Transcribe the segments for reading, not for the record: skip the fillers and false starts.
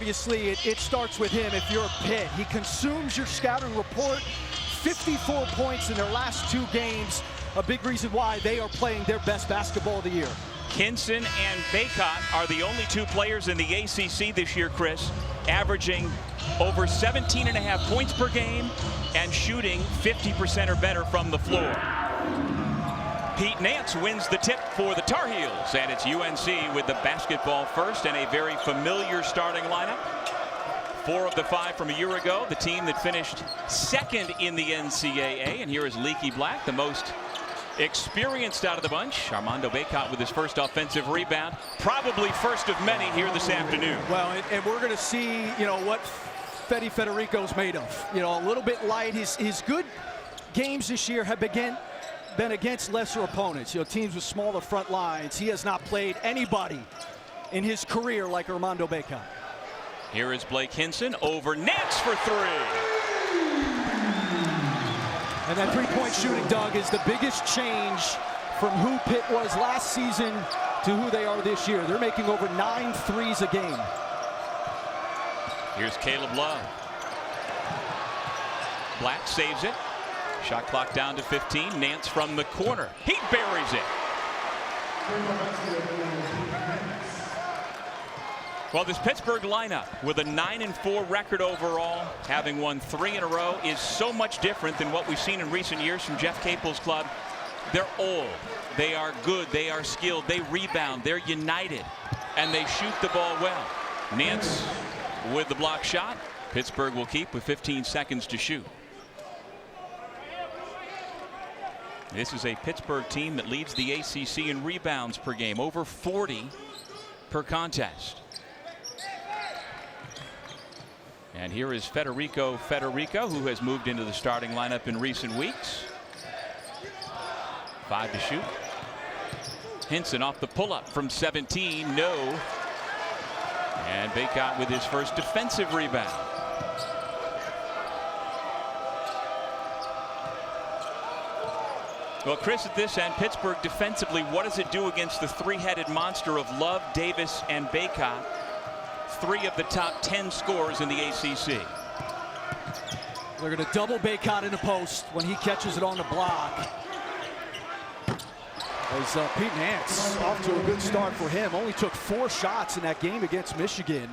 obviously, it starts with him if you're Pitt. He consumes your scouting report. 54 points in their last 2 games. A big reason why they are playing their best basketball of the year. Hinson and Bacot are the only 2 players in the ACC this year, Chris, averaging over 17.5 points per game and shooting 50% or better from the floor. Pete Nance wins the tip for the Tar Heels, and it's UNC with the basketball first and a very familiar starting lineup. 4 of the 5 from a year ago, the team that finished second in the NCAA. And here is Leaky Black, the most experienced out of the bunch. Armando Bacot with his first offensive rebound, probably first of many here this afternoon. Well, and we're going to see, what Federico's made of. A little bit light. His good games this year have been against lesser opponents. Teams with smaller front lines. He has not played anybody in his career like Armando Bacot. Here is Blake Hinson over Nance for 3. And that three-point shooting, Doug, is the biggest change from who Pitt was last season to who they are this year. They're making over 9 threes a game. Here's Caleb Love. Black saves it. Shot clock down to 15. Nance from the corner. He buries it. Well, this Pittsburgh lineup with a 9-4 record overall, having won 3 in a row, is so much different than what we've seen in recent years from Jeff Capel's club. They're old. They are good. They are skilled. They rebound. They're united. And they shoot the ball well. Nance with the block shot. Pittsburgh will keep with 15 seconds to shoot. This is a Pittsburgh team that leads the ACC in rebounds per game, over 40 per contest. And here is Federico, who has moved into the starting lineup in recent weeks. 5 to shoot. Hinson off the pull-up from 17, no. And Bacot with his first defensive rebound. Well, Chris, at this end, Pittsburgh defensively, what does it do against the 3-headed monster of Love, Davis, and Bacot? 3 of the top 10 scorers in the ACC. They're going to double Bacot in the post when he catches it on the block. As Pete Nance off to a good start for him. Only took 4 shots in that game against Michigan.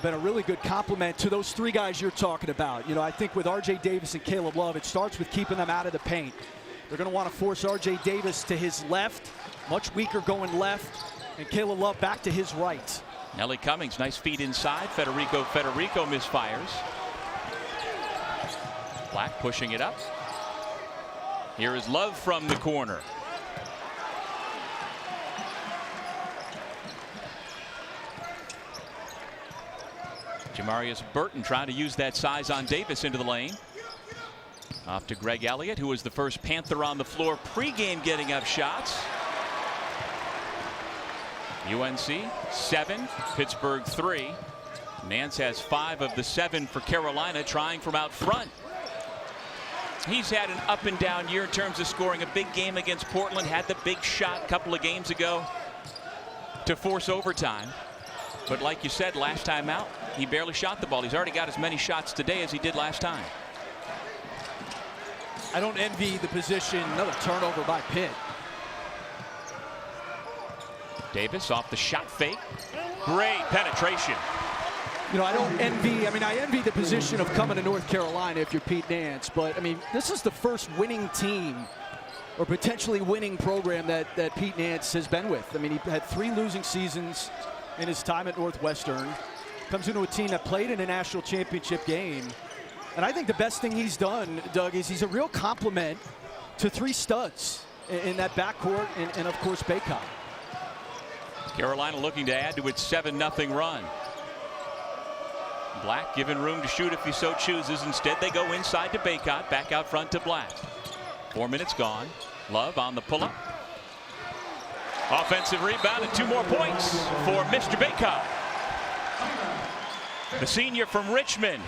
Been a really good compliment to those 3 guys you're talking about. I think with R.J. Davis and Caleb Love, it starts with keeping them out of the paint. They're going to want to force R.J. Davis to his left, much weaker going left, and Caleb Love back to his right. Nelly Cummings, nice feed inside. Federico misfires. Black pushing it up. Here is Love from the corner. Jamarius Burton trying to use that size on Davis into the lane. Off to Greg Elliott, who was the first Panther on the floor pregame getting up shots. UNC 7, Pittsburgh 3. Nance has 5 of the 7 for Carolina, trying from out front. He's had an up and down year in terms of scoring. A big game against Portland, had the big shot a couple of games ago to force overtime. But like you said, last time out, he barely shot the ball. He's already got as many shots today as he did last time. I don't envy the position. Another turnover by Pitt. Davis off the shot fake. Great penetration. I don't envy, I envy the position of coming to North Carolina if you're Pete Nance, but this is the first winning team or potentially winning program that Pete Nance has been with. He had 3 losing seasons in his time at Northwestern. Comes into a team that played in a national championship game. And I think the best thing he's done, Doug, is he's a real compliment to 3 studs in that backcourt and of course, Bacot. Carolina looking to add to its 7-0 run. Black given room to shoot if he so chooses. Instead, they go inside to Bacot, back out front to Black. 4 minutes gone. Love on the pull-up. Offensive rebound and 2 more points for Mr. Bacot. The senior from Richmond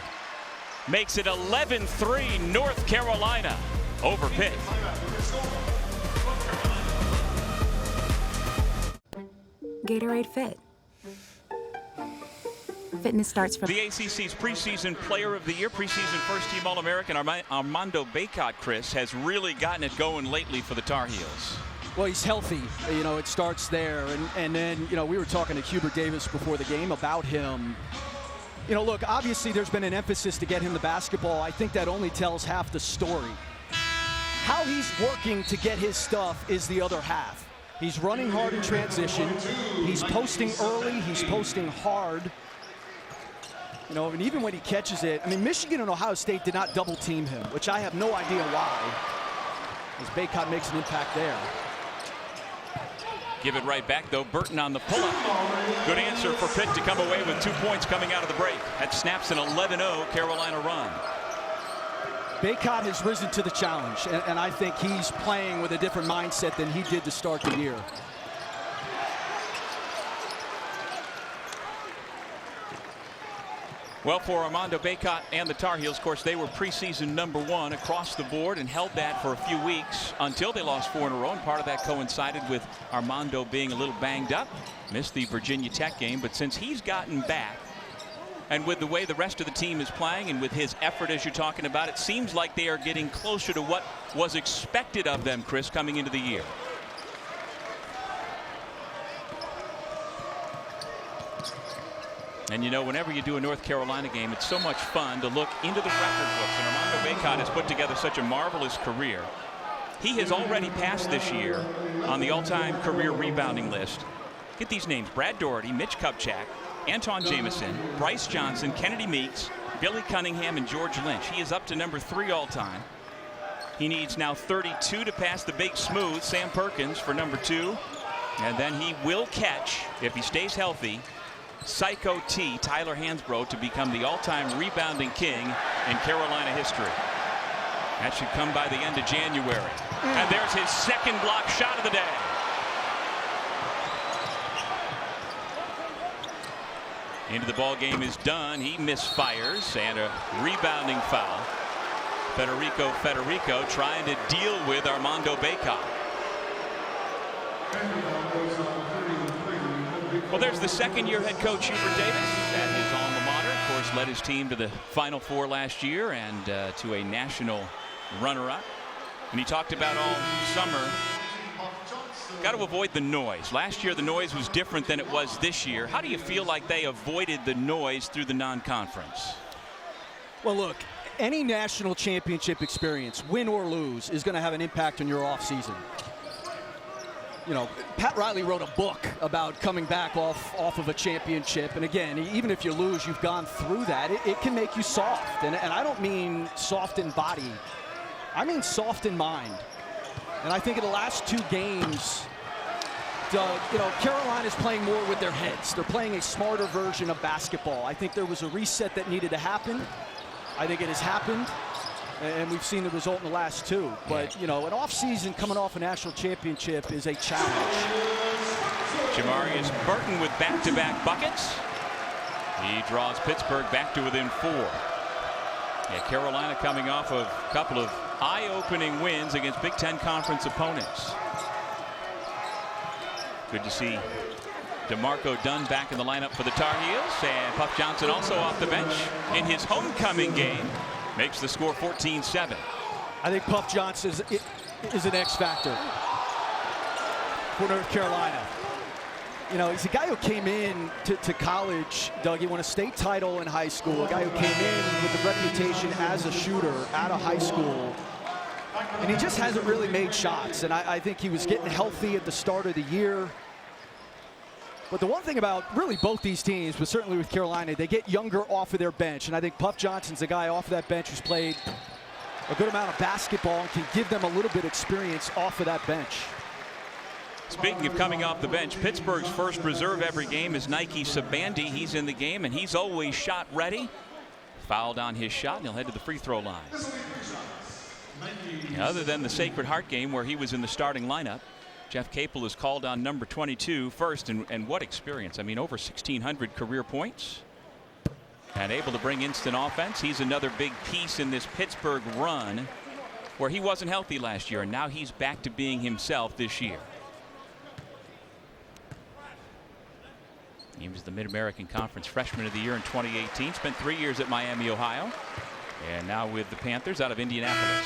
makes it 11-3 North Carolina over Pitt. Gatorade Fit. fitness starts for The ACC's preseason player of the year, preseason first-team All-American Armando Bacot, Chris, has really gotten it going lately for the Tar Heels. Well, he's healthy. You know, it starts there. And then, you know, we were talking to Hubert Davis before the game about him. You know, look, obviously there's been an emphasis to get him the basketball. I think that only tells half the story. How he's working to get his stuff is the other half. He's running hard in transition. He's posting early. He's posting hard. You know, and even when he catches it, I mean, Michigan and Ohio State did not double team him, which I have no idea why, as Bacot makes an impact there. Give it right back, though. Burton on the pull-up. Good answer for Pitt to come away with 2 points coming out of the break. That snaps an 11-0 Carolina run. Bacot has risen to the challenge, and I think he's playing with a different mindset than he did to start the year. Well, for Armando Bacot and the Tar Heels, of course, they were preseason #1 across the board and held that for a few weeks until they lost 4 in a row. And part of that coincided with Armando being a little banged up, missed the Virginia Tech game. But since he's gotten back, and with the way the rest of the team is playing and with his effort, as you're talking about, it seems like they are getting closer to what was expected of them, Chris, coming into the year. And you know, whenever you do a North Carolina game, it's so much fun to look into the record books. And Armando Bacot has put together such a marvelous career. He has already passed this year on the all-time career rebounding list. Get these names: Brad Doherty, Mitch Kupchak, Anton Jameson, Bryce Johnson, Kennedy Meeks, Billy Cunningham, and George Lynch. He is up to #3 all-time. He needs now 32 to pass the big smooth Sam Perkins for #2. And then he will catch, if he stays healthy, Psycho T, Tyler Hansbrough, to become the all-time rebounding king in Carolina history. That should come by the end of January. And there's his second block shot of the day. Into the ball game is done. He misfires, and a rebounding foul. Federico trying to deal with Armando Bacot. Well, there's the second-year head coach, Hubert Davis, at his alma mater. Of course, led his team to the Final Four last year and to a national runner-up. And he talked about all summer, got to avoid the noise. Last year, the noise was different than it was this year. How do you feel like they avoided the noise through the non-conference? Well, look, any national championship experience, win or lose, is going to have an impact on your offseason. You know, Pat Riley wrote a book about coming back off of a championship. And again, even if you lose, you've gone through that. It can make you soft. And I don't mean soft in body. I mean soft in mind. And I think in the last 2 games, you know, Carolina's playing more with their heads. They're playing a smarter version of basketball. I think there was a reset that needed to happen. I think it has happened. And we've seen the result in the last 2. But, you know, an offseason coming off a national championship is a challenge. Jamarius Burton with back-to-back buckets. He draws Pittsburgh back to within 4. Yeah, Carolina coming off of a couple of eye-opening wins against Big Ten Conference opponents. Good to see DeMarco Dunn back in the lineup for the Tar Heels. And Puff Johnson also off the bench in his homecoming game. Makes the score 14-7. I think Puff Johnson is an X factor for North Carolina. You know, he's a guy who came in to college, Doug. He won a state title in high school. A guy who came in with a reputation as a shooter out of high school. And he just hasn't really made shots. And I think he was getting healthy at the start of the year. But the one thing about really both these teams, but certainly with Carolina, they get younger off of their bench. And I think Puff Johnson's a guy off of that bench who's played a good amount of basketball and can give them a little bit of experience off of that bench. Speaking of coming off the bench, Pittsburgh's first reserve every game is Nike Sabandi. He's in the game, and he's always shot ready. Fouled on his shot, and he'll head to the free throw line. Other than the Sacred Heart game where he was in the starting lineup, Jeff Capel is called on number 22 first, and what experience. I mean, over 1,600 career points and able to bring instant offense. He's another big piece in this Pittsburgh run where he wasn't healthy last year, and now he's back to being himself this year. He was the Mid-American Conference Freshman of the Year in 2018. Spent 3 years at Miami, Ohio. And now with the Panthers out of Indianapolis.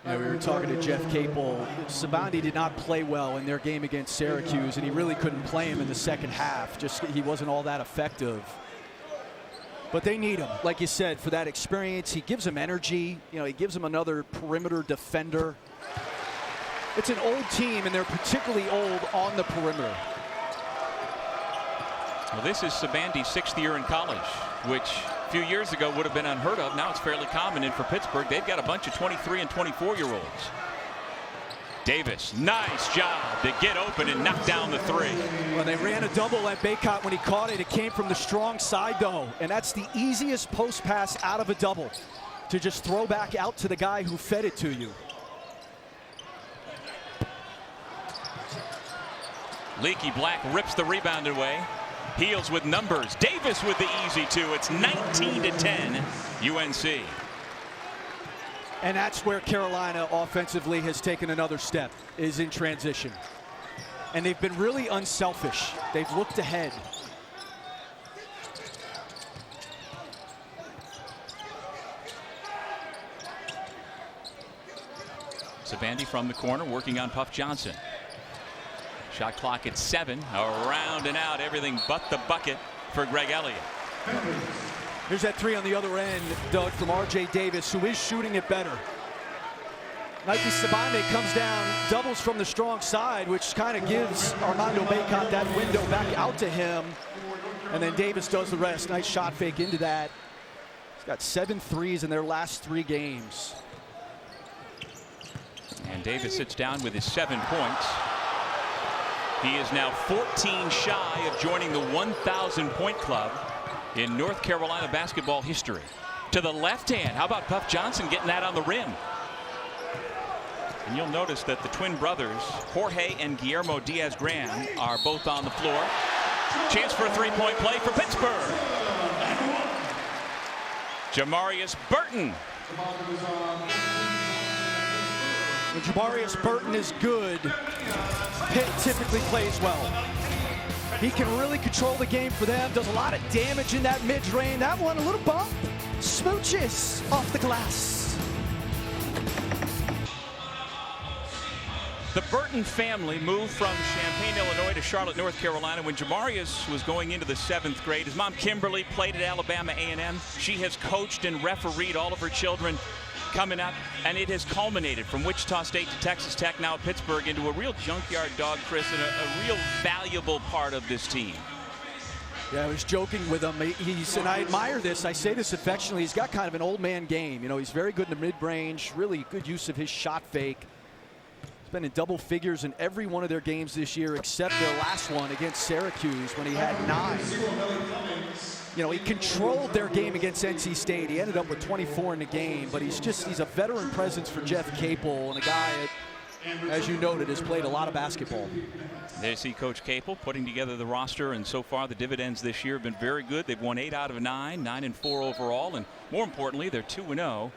We were talking to Jeff Capel. Sabandi did not play well in their game against Syracuse, and he really couldn't play him in the second half. Just he wasn't all that effective. But they need him, like you said, for that experience. He gives them energy. You know, he gives them another perimeter defender. It's an old team, and they're particularly old on the perimeter. Well, this is Sabandi's 6th year in college, which a few years ago would have been unheard of. Now it's fairly common. And for Pittsburgh, they've got a bunch of 23 and 24-year-olds. Davis, nice job to get open and knock down the three. Well, they ran a double at Bacot when he caught it. It came from the strong side, though. And that's the easiest post pass out of a double, to just throw back out to the guy who fed it to you. Leaky Black rips the rebound away. Heals with numbers. Davis with the easy two. It's 19-10 UNC. And that's where Carolina offensively has taken another step, is in transition. And they've been really unselfish. They've looked ahead. Sabandi from the corner working on Puff Johnson. Shot clock at 7. Around and out, everything but the bucket for Greg Elliott. Here's that three on the other end, Doug, from R.J. Davis, who is shooting it better. Nike Sabandi comes down, doubles from the strong side, which kind of gives Armando Bacot that window back out to him. And then Davis does the rest. Nice shot fake into that. He's got 7 threes in their last 3 games. And Davis sits down with his 7 points. He is now 14 shy of joining the 1,000-point club in North Carolina basketball history. To the left hand, how about Puff Johnson getting that on the rim? And you'll notice that the twin brothers, Jorge and Guillermo Diaz-Gran, are both on the floor. Chance for a three-point play for Pittsburgh. Jamarius Burton. When Jamarius Burton is good, Pitt typically plays well. He can really control the game for them, does a lot of damage in that mid-range. That one, a little bump, smooches off the glass. The Burton family moved from Champaign, Illinois to Charlotte, North Carolina when Jamarius was going into the 7th grade. His mom, Kimberly, played at Alabama A&M. She has coached and refereed all of her children coming up, and it has culminated from Wichita State to Texas Tech, now at Pittsburgh, into a real junkyard dog, Chris, and a real valuable part of this team. Yeah, I was joking with him. And I admire this. I say this affectionately. He's got kind of an old man game. You know, he's very good in the mid-range, really good use of his shot fake. He's been in double figures in every one of their games this year except their last one against Syracuse when he had 9. You know, he controlled their game against NC State. He ended up with 24 in the game, but he's a veteran presence for Jeff Capel, and a guy that, as you noted, has played a lot of basketball. There you see Coach Capel putting together the roster, and so far the dividends this year have been very good. They've won 8 out of 9, 9-4 overall, and more importantly, they're 2-0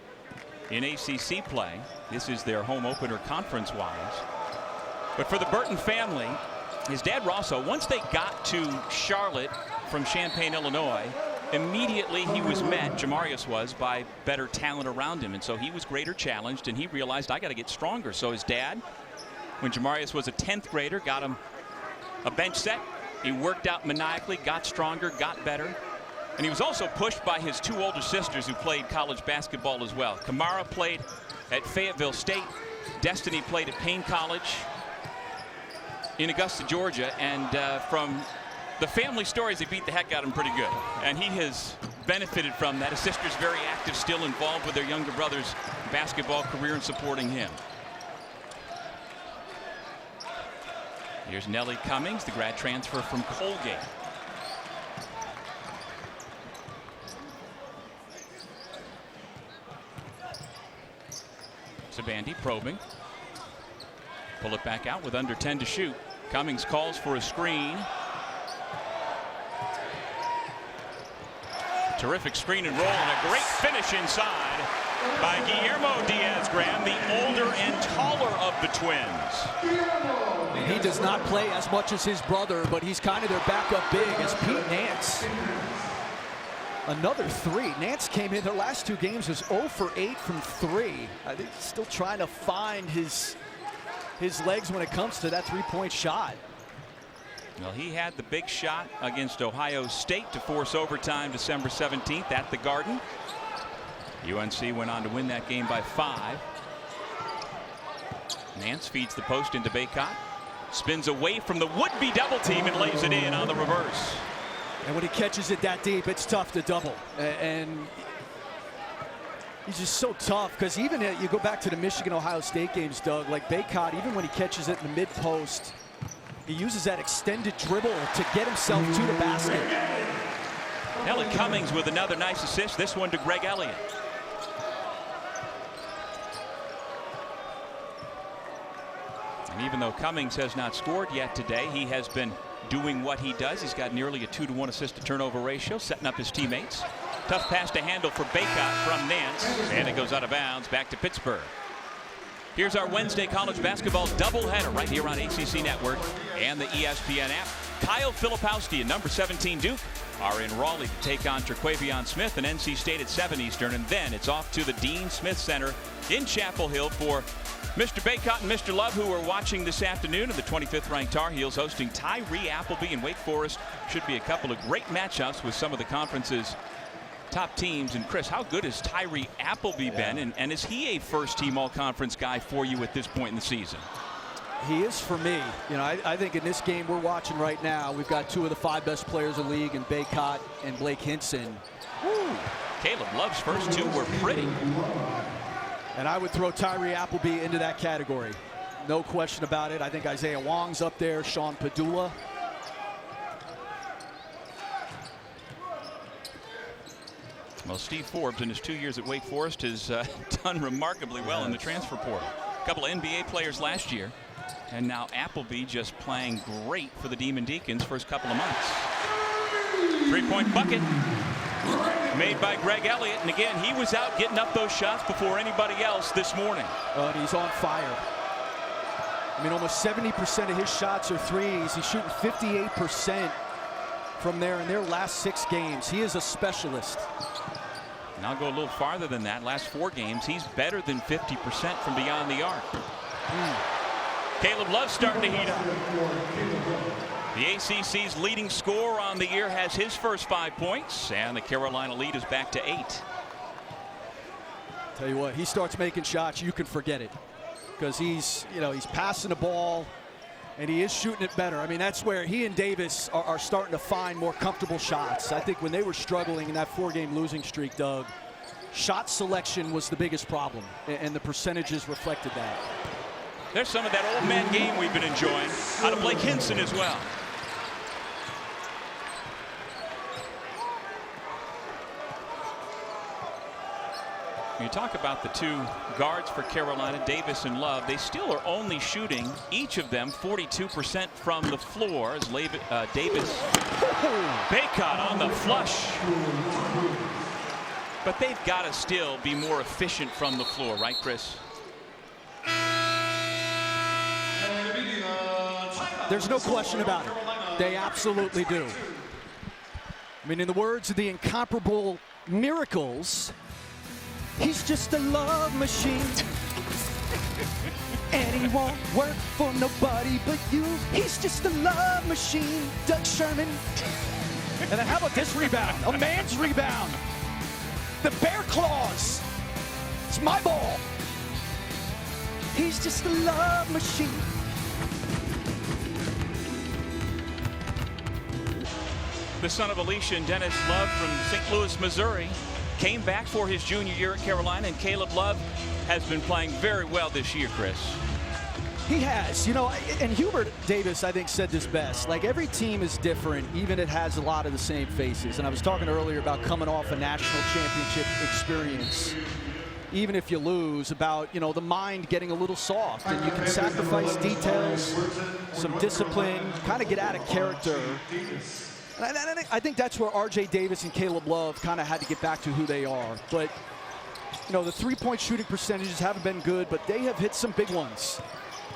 in ACC play. This is their home opener conference-wise. But for the Burton family, his dad Rosso, once they got to Charlotte from Champaign, Illinois, immediately he was met, Jamarius was, by better talent around him. And so he was greater challenged, and he realized, I got to get stronger. So his dad, when Jamarius was a 10th grader, got him a bench set. He worked out maniacally, got stronger, got better. And he was also pushed by his 2 older sisters who played college basketball as well. Kamara played at Fayetteville State. Destiny played at Payne College in Augusta, Georgia. And from the family stories, they beat the heck out of him pretty good. And he has benefited from that. His sister's very active, still involved with their younger brother's basketball career and supporting him. Here's Nellie Cummings, the grad transfer from Colgate. Sabandi probing. Pull it back out with under 10 to shoot. Cummings calls for a screen. Terrific screen and roll, and a great finish inside by Guillermo Diaz-Graham, the older and taller of the twins. He does not play as much as his brother, but he's kind of their backup big as Pete Nance. Another three. Nance came in their last two games was 0 for 8 from 3. I think he's still trying to find his legs when it comes to that three-point shot. Well, he had the big shot against Ohio State to force overtime December 17th at the Garden. UNC went on to win that game by 5. Nance feeds the post into Bacot. Spins away from the would-be double team and lays it in on the reverse. And when he catches it that deep, it's tough to double. And he's just so tough because even you go back to the Michigan-Ohio State games, Doug, like Bacot, even when he catches it in the mid-post, he uses that extended dribble to get himself to the basket. Elliot Cummings with another nice assist, this one to Greg Elliott. And even though Cummings has not scored yet today, he has been doing what he does. He's got nearly a 2-to-1 assist-to-turnover ratio, setting up his teammates. Tough pass to handle for Bacot from Nance, and it goes out of bounds back to Pittsburgh. Here's our Wednesday college basketball doubleheader right here on ACC Network and the ESPN app. Kyle Filipowski and number 17 Duke are in Raleigh to take on Terquavion Smith and NC State at 7 Eastern, and then it's off to the Dean Smith Center in Chapel Hill for Mr. Bacot and Mr. Love, who are watching this afternoon, and the 25th ranked Tar Heels hosting Tyree Appleby and Wake Forest. Should be a couple of great matchups with some of the conference's top teams. And Chris, how good has Tyree Appleby been, and is he a first-team all-conference guy for you at this point in the season? He is for me. You know, I think in this game we're watching right now, we've got 2 of the 5 best players in the league in Bacot and Blake Hinson. Woo. Caleb Love's first 2 were pretty. And I would throw Tyree Appleby into that category. No question about it. I think Isaiah Wong's up there, Sean Padula. Well, Steve Forbes in his 2 years at Wake Forest has done remarkably well in the transfer portal. A couple of NBA players last year, and now Appleby just playing great for the Demon Deacons first couple of months. 3-point bucket made by Greg Elliott, and again he was out getting up those shots before anybody else this morning. And he's on fire. I mean, almost 70% of his shots are threes. He's shooting 58% from there in their last 6 games. He is a specialist. And I'll go a little farther than that. Last 4 games, he's better than 50% from beyond the arc. Caleb Love starting to heat up. The ACC's leading scorer on the year has his first 5 points, and the Carolina lead is back to 8. Tell you what, he starts making shots, you can forget it, because he's passing the ball, and he is shooting it better. I mean, that's where he and Davis are starting to find more comfortable shots. I think when they were struggling in that 4-game losing streak, Doug, shot selection was the biggest problem, and the percentages reflected that. There's some of that old man game we've been enjoying out of Blake Hinson as well. You talk about the 2 guards for Carolina, Davis and Love. They still are only shooting, each of them, 42% from the floor as Davis. Bacot on the flush. But they've got to still be more efficient from the floor, right, Chris? There's no question about it. They absolutely do. I mean, in the words of the incomparable Miracles, he's just a love machine. And he won't work for nobody but you. He's just a love machine, Doug Sherman. And then how about this rebound? A man's rebound. The Bear Claws. It's my ball. He's just a love machine. The son of Alicia and Dennis Love from St. Louis, Missouri, came back for his junior year at Carolina, and Caleb Love has been playing very well this year, Chris. He has, you know, and Hubert Davis, I think, said this best. Like, every team is different, even it has a lot of the same faces. And I was talking earlier about coming off a national championship experience. Even if you lose, about, you know, the mind getting a little soft, and you can sacrifice details, some discipline, kind of get out of character. And I think that's where R.J. Davis and Caleb Love kind of had to get back to who they are. But You know, the three-point shooting percentages haven't been good, but they have hit some big ones.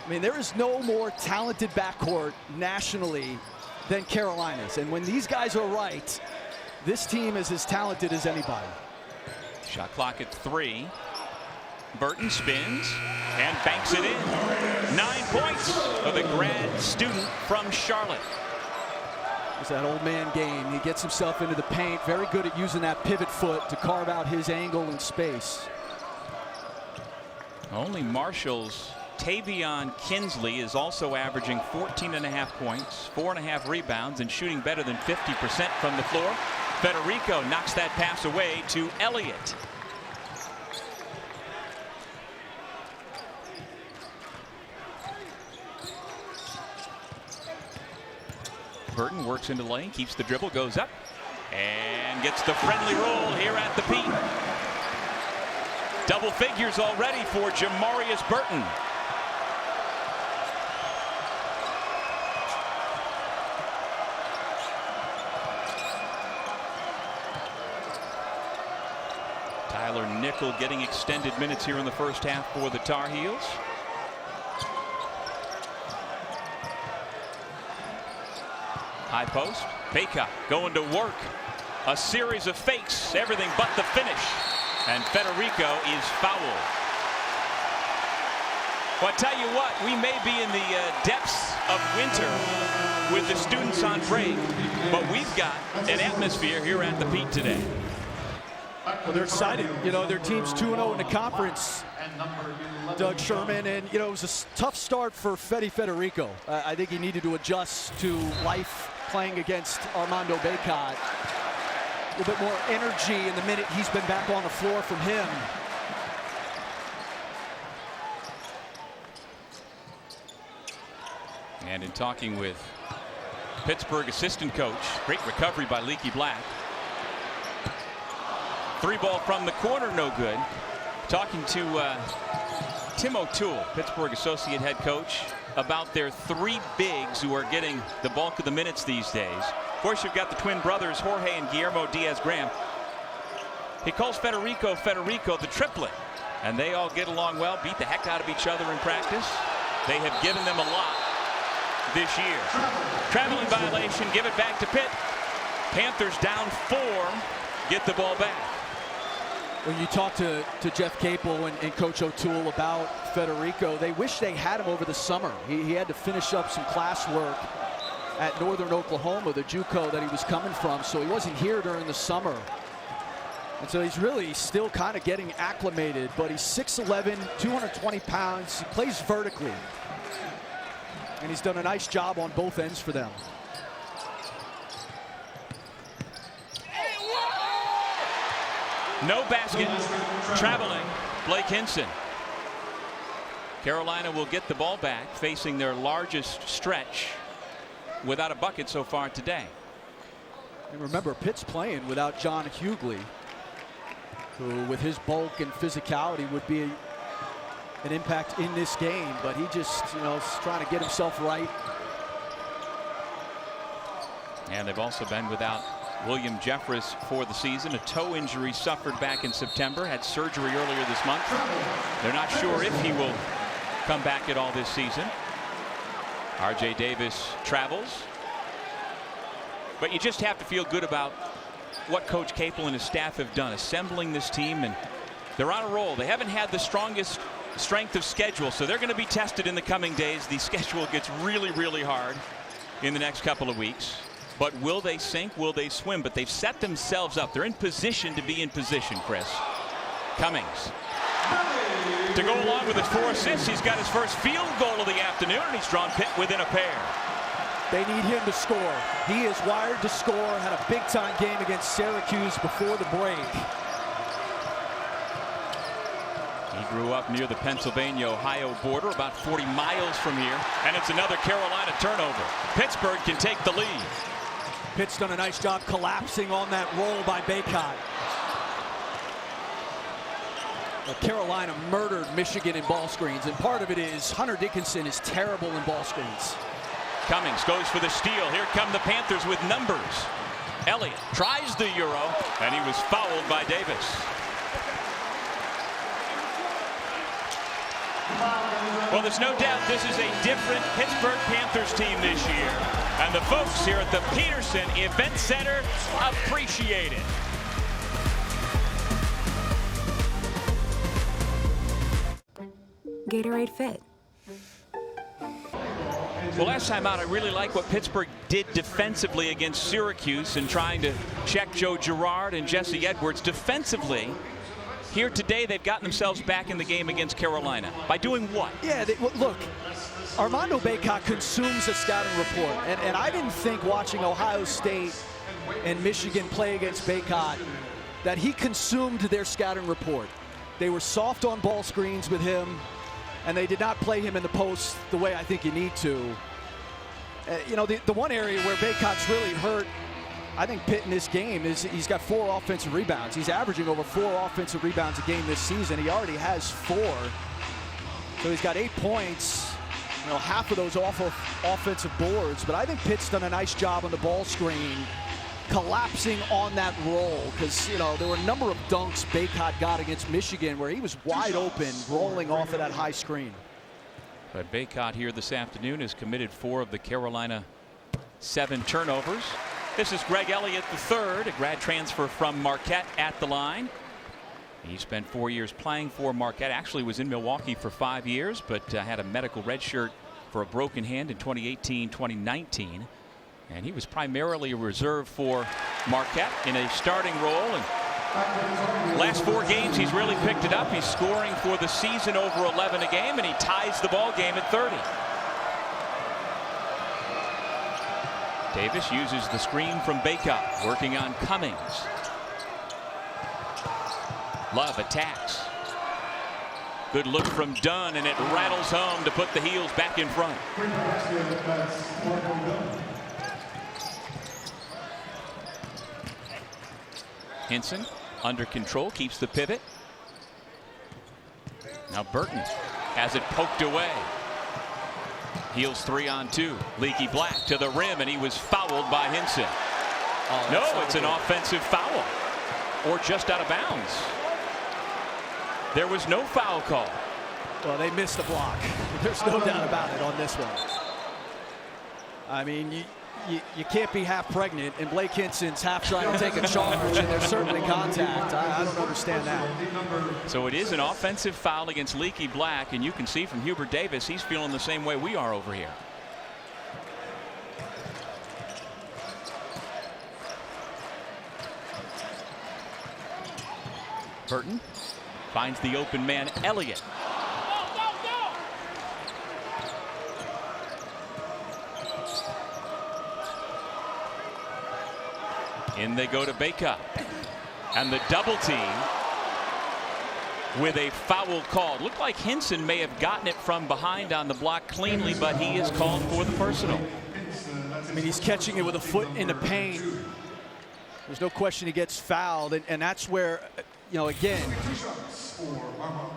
I mean, there is no more talented backcourt nationally than Carolina's. And when these guys are right, this team is as talented as anybody. Shot clock at 3. Burton spins and banks it in. 9 points for the grad student from Charlotte. It's that old man game. He gets himself into the paint. Very good at using that pivot foot to carve out his angle in space. Only Marshall's Tavion Kinsley is also averaging 14.5 points, 4.5 rebounds, and shooting better than 50% from the floor. Federico knocks that pass away to Elliott. Burton works into the lane, keeps the dribble, goes up, and gets the friendly roll here at the Pitt. Double figures already for Jamarius Burton. Tyler Nickel getting extended minutes here in the first half for the Tar Heels. High post. Bacot going to work. A series of fakes. Everything but the finish. And Federico is fouled. Well, I tell you what, we may be in the depths of winter with the students on break, but we've got an atmosphere here at the Pitt today. Well, they're excited. You know, their team's 2-0 in the conference, Doug Sherman, and, you know, it was a tough start for Federico. I think he needed to adjust to life playing against Armando Bacot. A little bit more energy in the minute he's been back on the floor from him. And in talking with Pittsburgh assistant coach, great recovery by Leaky Black. 3 ball from the corner, no good. Talking to Tim O'Toole, Pittsburgh associate head coach, about their 3 bigs who are getting the bulk of the minutes these days. Of course, you've got the twin brothers, Jorge and Guillermo Diaz-Graham. He calls Federico the triplet, and they all get along well, beat the heck out of each other in practice. They have given them a lot this year. Traveling violation, give it back to Pitt. Panthers down 4, get the ball back. When you talk to Jeff Capel and Coach O'Toole about Federico, they wish they had him over the summer. He had to finish up some classwork at Northern Oklahoma, the JUCO that he was coming from, so he wasn't here during the summer. And so he's really still kind of getting acclimated, but he's 6'11", 220 pounds. He plays vertically, and he's done a nice job on both ends for them. No basket, traveling, Blake Hinson. Carolina will get the ball back, facing their largest stretch without a bucket so far today. And remember, Pitt's playing without John Hughley, who with his bulk and physicality would be an impact in this game, but he just, you know, is trying to get himself right. And they've also been without William Jeffress for the season. A toe injury suffered back in September, had surgery earlier this month. They're not sure if he will come back at all this season. R.J. Davis travels. But you just have to feel good about what Coach Capel and his staff have done, assembling this team, and they're on a roll. They haven't had the strongest strength of schedule, so they're going to be tested in the coming days. The schedule gets really, really hard in the next couple of weeks. But will they sink? Will they swim? But they've set themselves up. They're in position to be in position, Chris. Cummings. To go along with his 4 assists, he's got his first field goal of the afternoon, and he's drawn Pitt within a pair. They need him to score. He is wired to score. Had a big-time game against Syracuse before the break. He grew up near the Pennsylvania-Ohio border, about 40 miles from here, and it's another Carolina turnover. Pittsburgh can take the lead. Pitt's done a nice job collapsing on that roll by Bacot. Well, Carolina murdered Michigan in ball screens, and part of it is Hunter Dickinson is terrible in ball screens. Cummings goes for the steal. Here come the Panthers with numbers. Elliott tries the Euro, and he was fouled by Davis. Well, there's no doubt this is a different Pittsburgh Panthers team this year. And the folks here at the Peterson Event Center appreciate it. Gatorade Fit. Well, last time out, I really like what Pittsburgh did defensively against Syracuse and trying to check Joe Girard and Jesse Edwards defensively. Here today, they've gotten themselves back in the game against Carolina. By doing what? Yeah, look, Armando Bacot consumes a scouting report. And I didn't think watching Ohio State and Michigan play against Bacot that he consumed their scouting report. They were soft on ball screens with him, and they did not play him in the post the way I think you need to. You know, the one area where Bacot's really hurt, I think, Pitt in this game is he's got 4 offensive rebounds. He's averaging over 4 offensive rebounds a game this season. He already has 4. So he's got 8 points, you know, half of those off of offensive boards. But I think Pitt's done a nice job on the ball screen, collapsing on that roll, because, you know, there were a number of dunks Bacot got against Michigan where he was wide open, rolling off of that high screen. But Bacot here this afternoon has committed 4 of the Carolina 7 turnovers. This is Greg Elliott III, a grad transfer from Marquette at the line. He spent 4 years playing for Marquette. Actually was in Milwaukee for 5 years, but had a medical red shirt for a broken hand in 2018-2019. And he was primarily a reserve for Marquette in a starting role. And last 4 games, he's really picked it up. He's scoring for the season over 11 a game, and he ties the ball game at 30. Davis uses the screen from Bacot, working on Cummings. Love attacks. Good look from Dunn, and it rattles home to put the Heels back in front. Hinson under control, keeps the pivot. Now Burton has it poked away. Heels 3-on-2. Leaky Black to the rim, and he was fouled by Hinson. Oh, no, it's an offensive foul, or just out of bounds. There was no foul call. Well, they missed the block. There's no doubt about it on this one. I mean, you can't be half pregnant, and Blake Hinson's half trying to take a charge, and there's certainly contact. I don't understand that. So it is an offensive foul against Leaky Black, and you can see from Hubert Davis, he's feeling the same way we are over here. Burton finds the open man, Elliott. In they go to Bacot, and the double team with a foul called. Looked like Hinson may have gotten it from behind on the block cleanly, but he is called for the personal. I mean, he's catching it with a foot in the paint. There's no question he gets fouled, and that's where, you know, again,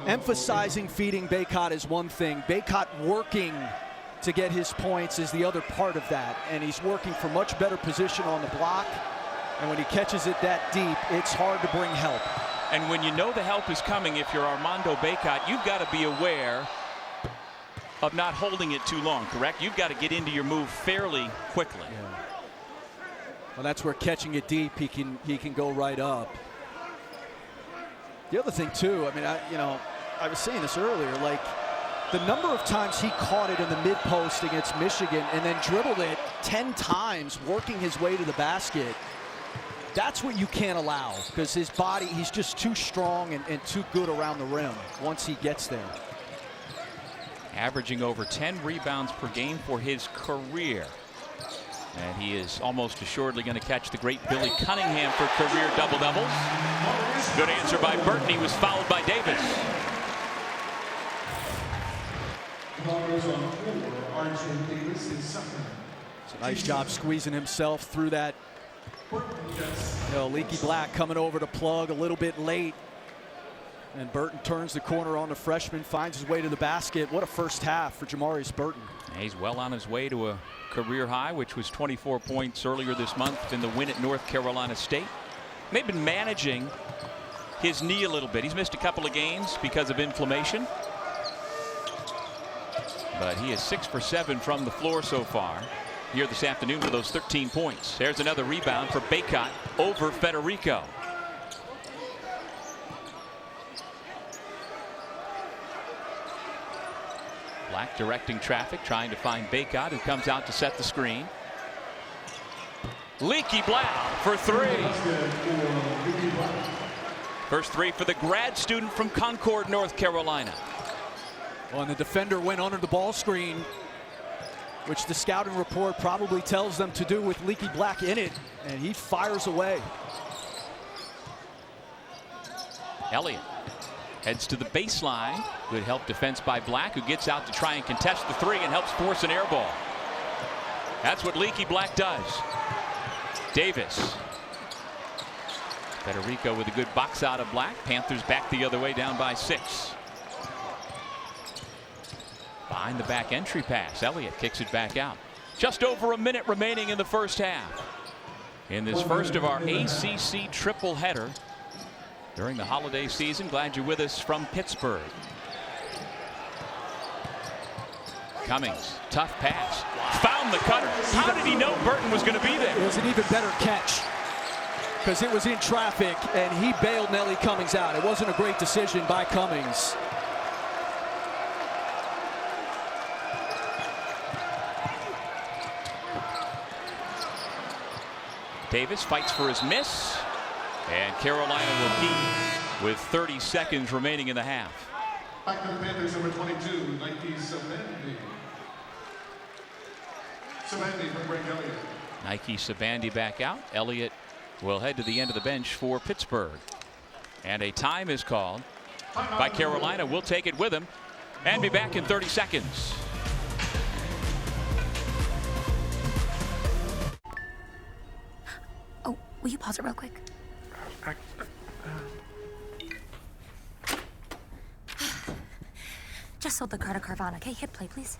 emphasizing feeding Bacot is one thing. Bacot working to get his points is the other part of that, and he's working for much better position on the block. And when he catches it that deep, it's hard to bring help. And when you know the help is coming, if you're Armando Bacot, you've got to be aware of not holding it too long, correct? You've got to get into your move fairly quickly. Yeah. Well, that's where catching it deep, he can go right up. The other thing too, I mean, I was saying this earlier, like the number of times he caught it in the mid post against Michigan and then dribbled it 10 times, working his way to the basket. That's what you can't allow, because his body, he's just too strong and too good around the rim once he gets there. Averaging over 10 rebounds per game for his career. And he is almost assuredly going to catch the great Billy Cunningham for career double-doubles. Good answer by Burton. He was fouled by Davis. It's a nice job squeezing himself through that. You know, Leaky Black coming over to plug a little bit late. And Burton turns the corner on the freshman, finds his way to the basket. What a first half for Jamarius Burton. He's well on his way to a career high, which was 24 points earlier this month in the win at North Carolina State. They've been managing his knee a little bit. He's missed a couple of games because of inflammation. but he is 6 for 7 from the floor so far here this afternoon for those 13 points. There's another rebound for Bacot over Federico. Black directing traffic, trying to find Bacot, who comes out to set the screen. Leaky Black for 3. First 3 for the grad student from Concord, North Carolina. Well, and the defender went under the ball screen, which the scouting report probably tells them to do with Leaky Black in it, and he fires away. Elliott heads to the baseline. Good help defense by Black, who gets out to try and contest the 3 and helps force an air ball. That's what Leaky Black does. Davis. Federico with a good box out of Black. Panthers back the other way, down by 6. Behind the back entry pass. Elliott kicks it back out. Just over a minute remaining in the first half. In this first of our ACC triple header during the holiday season. Glad you're with us from Pittsburgh. Cummings, tough pass. Found the cutter. How did he know Burton was going to be there? It was an even better catch because it was in traffic and he bailed Nelly Cummings out. It wasn't a great decision by Cummings. Davis fights for his miss, and Carolina will keep with 30 seconds remaining in the half. Back to the Panthers, number 22, Nike Savandi. Savandi from Greg Elliott. Nike Savandi back out. Elliott will head to the end of the bench for Pittsburgh. And a time is called by Carolina. We'll take it with him and be back in 30 seconds. Oh, will you pause it real quick? Just sold the car to Carvana. Okay, hit play, please.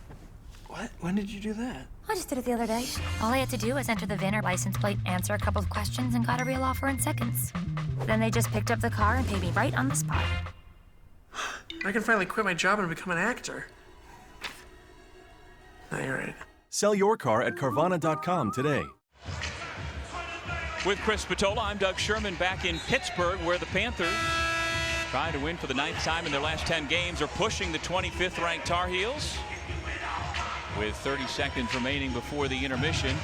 What? When did you do that? I just did it the other day. All I had to do was enter the VIN or license plate, answer a couple of questions, and got a real offer in seconds. Then they just picked up the car and paid me right on the spot. I can finally quit my job and become an actor. No, you're right. Sell your car at Carvana.com today. With Chris Spatola, I'm Doug Sherman back in Pittsburgh, where the Panthers, trying to win for the 9th time in their last 10 games, are pushing the 25th ranked Tar Heels. With 30 seconds remaining before the intermission,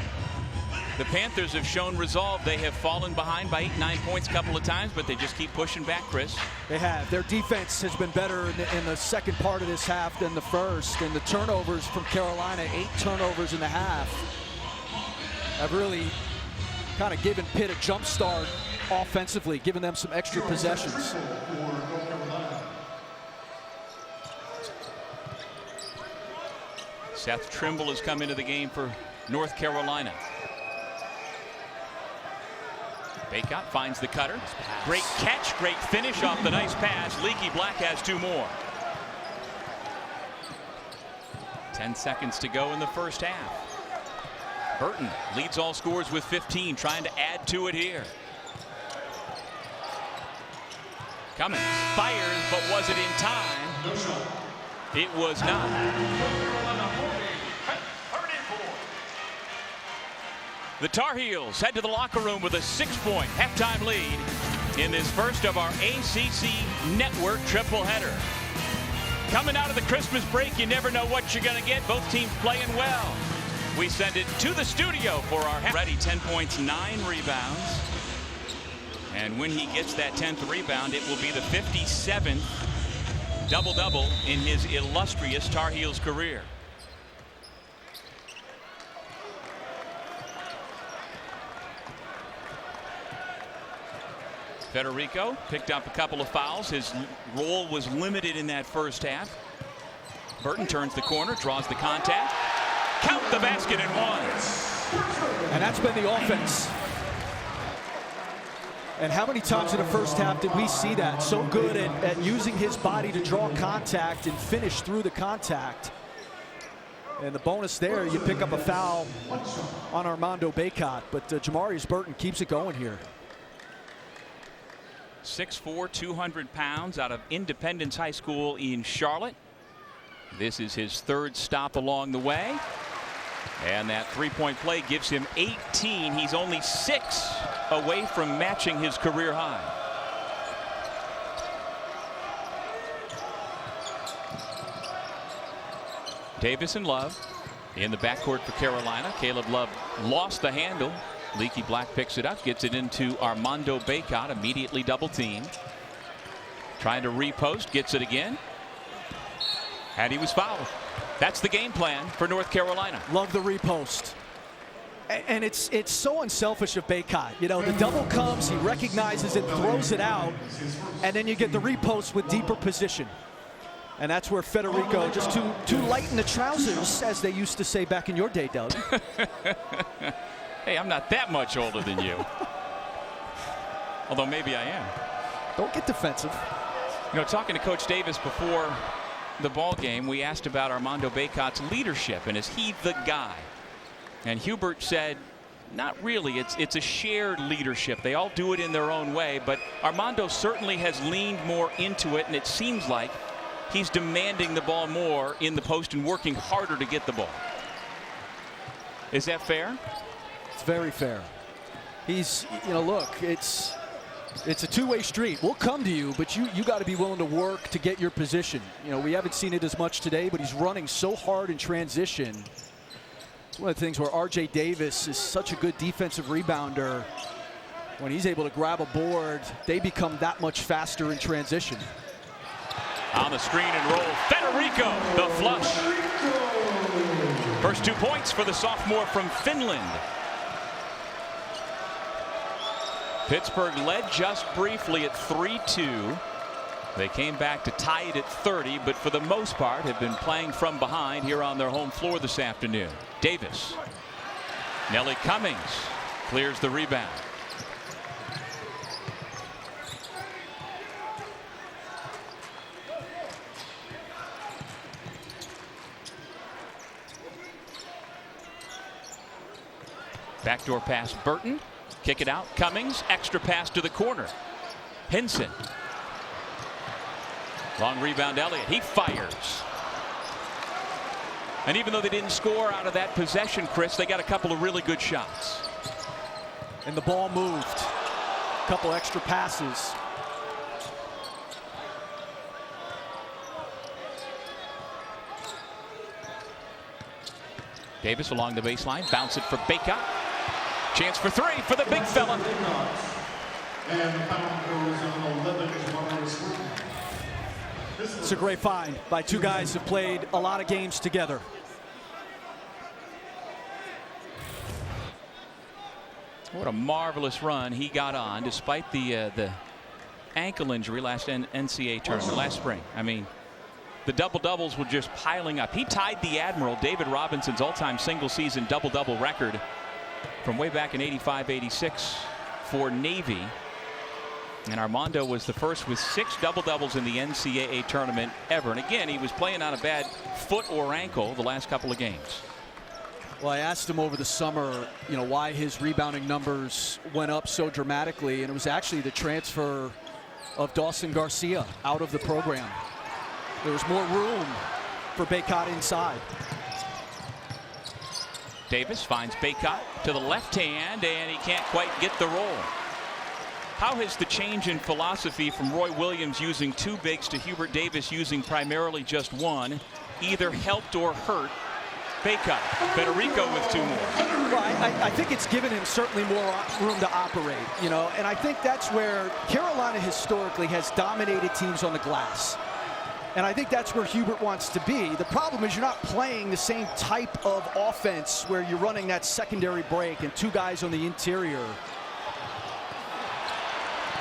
the Panthers have shown resolve. They have fallen behind by 8-9 points a couple of times, but they just keep pushing back, Chris. They have. Their defense has been better in the second part of this half than the first. And the turnovers from Carolina, 8 turnovers in the half, have really kind of given Pitt a jump start offensively, giving them some extra possessions. Seth Trimble has come into the game for North Carolina. Bacot finds the cutter. Great catch, great finish off the nice pass. Leaky Black has 2 more. 10 seconds to go in the first half. Burton leads all scorers with 15, trying to add to it here. Cummings fires, but was it in time? It was not. The Tar Heels head to the locker room with a 6-point halftime lead in this first of our ACC Network triple header. Coming out of the Christmas break, you never know what you're going to get. Both teams playing well. We send it to the studio for our ready. 10 points, 9 rebounds. And when he gets that 10th rebound, it will be the 57th double-double in his illustrious Tar Heels career. Federico picked up a couple of fouls. His role was limited in that first half. Burton turns the corner, draws the contact. Count the basket and 1. And that's been the offense. And how many times in the first half did we see that? So good at using his body to draw contact and finish through the contact. And the bonus there, you pick up a foul on Armando Bacot, but Jamarius Burton keeps it going here. 6'4", 200 pounds, out of Independence High School in Charlotte. This is his third stop along the way. And that three-point play gives him 18. He's only 6 away from matching his career high. Davis and Love in the backcourt for Carolina. Caleb Love lost the handle. Leaky Black picks it up, gets it into Armando Bacot, immediately double teamed. Trying to repost, gets it again. And he was fouled. That's the game plan for North Carolina. Love the repost. And it's so unselfish of Bacot. You know, the double comes, he recognizes it, throws it out, and then you get the repost with deeper position. And that's where Federico, just too light in the trousers, as they used to say back in your day, Doug. Hey, I'm not that much older than you. Although maybe I am. Don't get defensive. You know, talking to Coach Davis before the ball game, we asked about Armando Bacot's leadership and is he the guy? And Hubert said, not really. It's a shared leadership. They all do it in their own way, but Armando certainly has leaned more into it, and it seems like he's demanding the ball more in the post and working harder to get the ball. Is that fair? It's very fair. He's, you know, look, it's a two-way street. We'll come to you, but you got to be willing to work to get your position. You know, we haven't seen it as much today, but he's running so hard in transition. It's one of the things where R.J. Davis is such a good defensive rebounder. When he's able to grab a board, they become that much faster in transition. On the screen and roll, Federico, the flush. First 2 points for the sophomore from Finland. Pittsburgh led just briefly at 3-2. They came back to tie it at 30, but for the most part have been playing from behind here on their home floor this afternoon. Davis. Nelly Cummings clears the rebound. Backdoor pass, Burton. Kick it out. Cummings. Extra pass to the corner. Henson. Long rebound, Elliott. He fires. And even though they didn't score out of that possession, Chris, they got a couple of really good shots. And the ball moved. A couple extra passes. Davis along the baseline. Bounce it for Bacot. Chance for three for the big fella. And the foul goes on 11 Jamarius Burton. It's a great find by two guys who played a lot of games together. What a marvelous run he got on despite the ankle injury last NCAA tournament last spring. I mean, the double-doubles were just piling up. He tied the Admiral David Robinson's all-time single-season double-double record from way back in 85-86 for Navy. And Armando was the first with 6 double-doubles in the NCAA tournament ever. And again, he was playing on a bad foot or ankle the last couple of games. Well, I asked him over the summer, you know, why his rebounding numbers went up so dramatically, and it was actually the transfer of Dawson Garcia out of the program. There was more room for Bacot inside. Davis finds Bacot to the left hand, and he can't quite get the roll. How has the change in philosophy from Roy Williams using 2 bigs to Hubert Davis using primarily just 1 either helped or hurt Bacot? Federico with 2 more. Well, I think it's given him certainly more room to operate, you know, and I think that's where Carolina historically has dominated teams on the glass. And I think that's where Hubert wants to be. The problem is you're not playing the same type of offense where you're running that secondary break and 2 guys on the interior.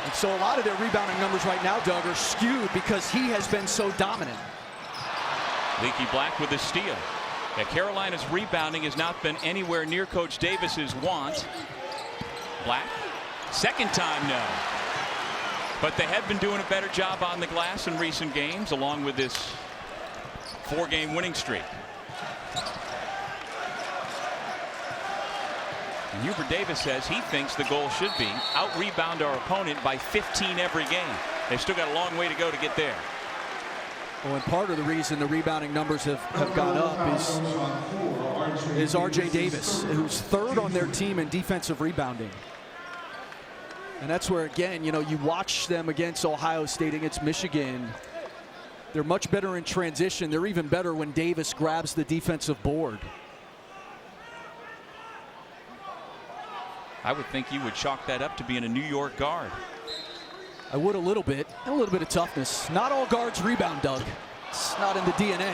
And so a lot of their rebounding numbers right now, Doug, are skewed because he has been so dominant. Leaky Black with a steal. Yeah, Carolina's rebounding has not been anywhere near Coach Davis's want. Black, second time no. But they have been doing a better job on the glass in recent games, along with this 4-game winning streak. And Hubert Davis says he thinks the goal should be out-rebound our opponent by 15 every game. They've still got a long way to go to get there. Well, and part of the reason the rebounding numbers have gone up is R.J. Davis, who's third on their team in defensive rebounding. And that's where, again, you know, you watch them against Ohio State, against Michigan. They're much better in transition. They're even better when Davis grabs the defensive board. I would think you would chalk that up to being a New York guard. I would a little bit, and a little bit of toughness. Not all guards rebound, Doug. It's not in the DNA.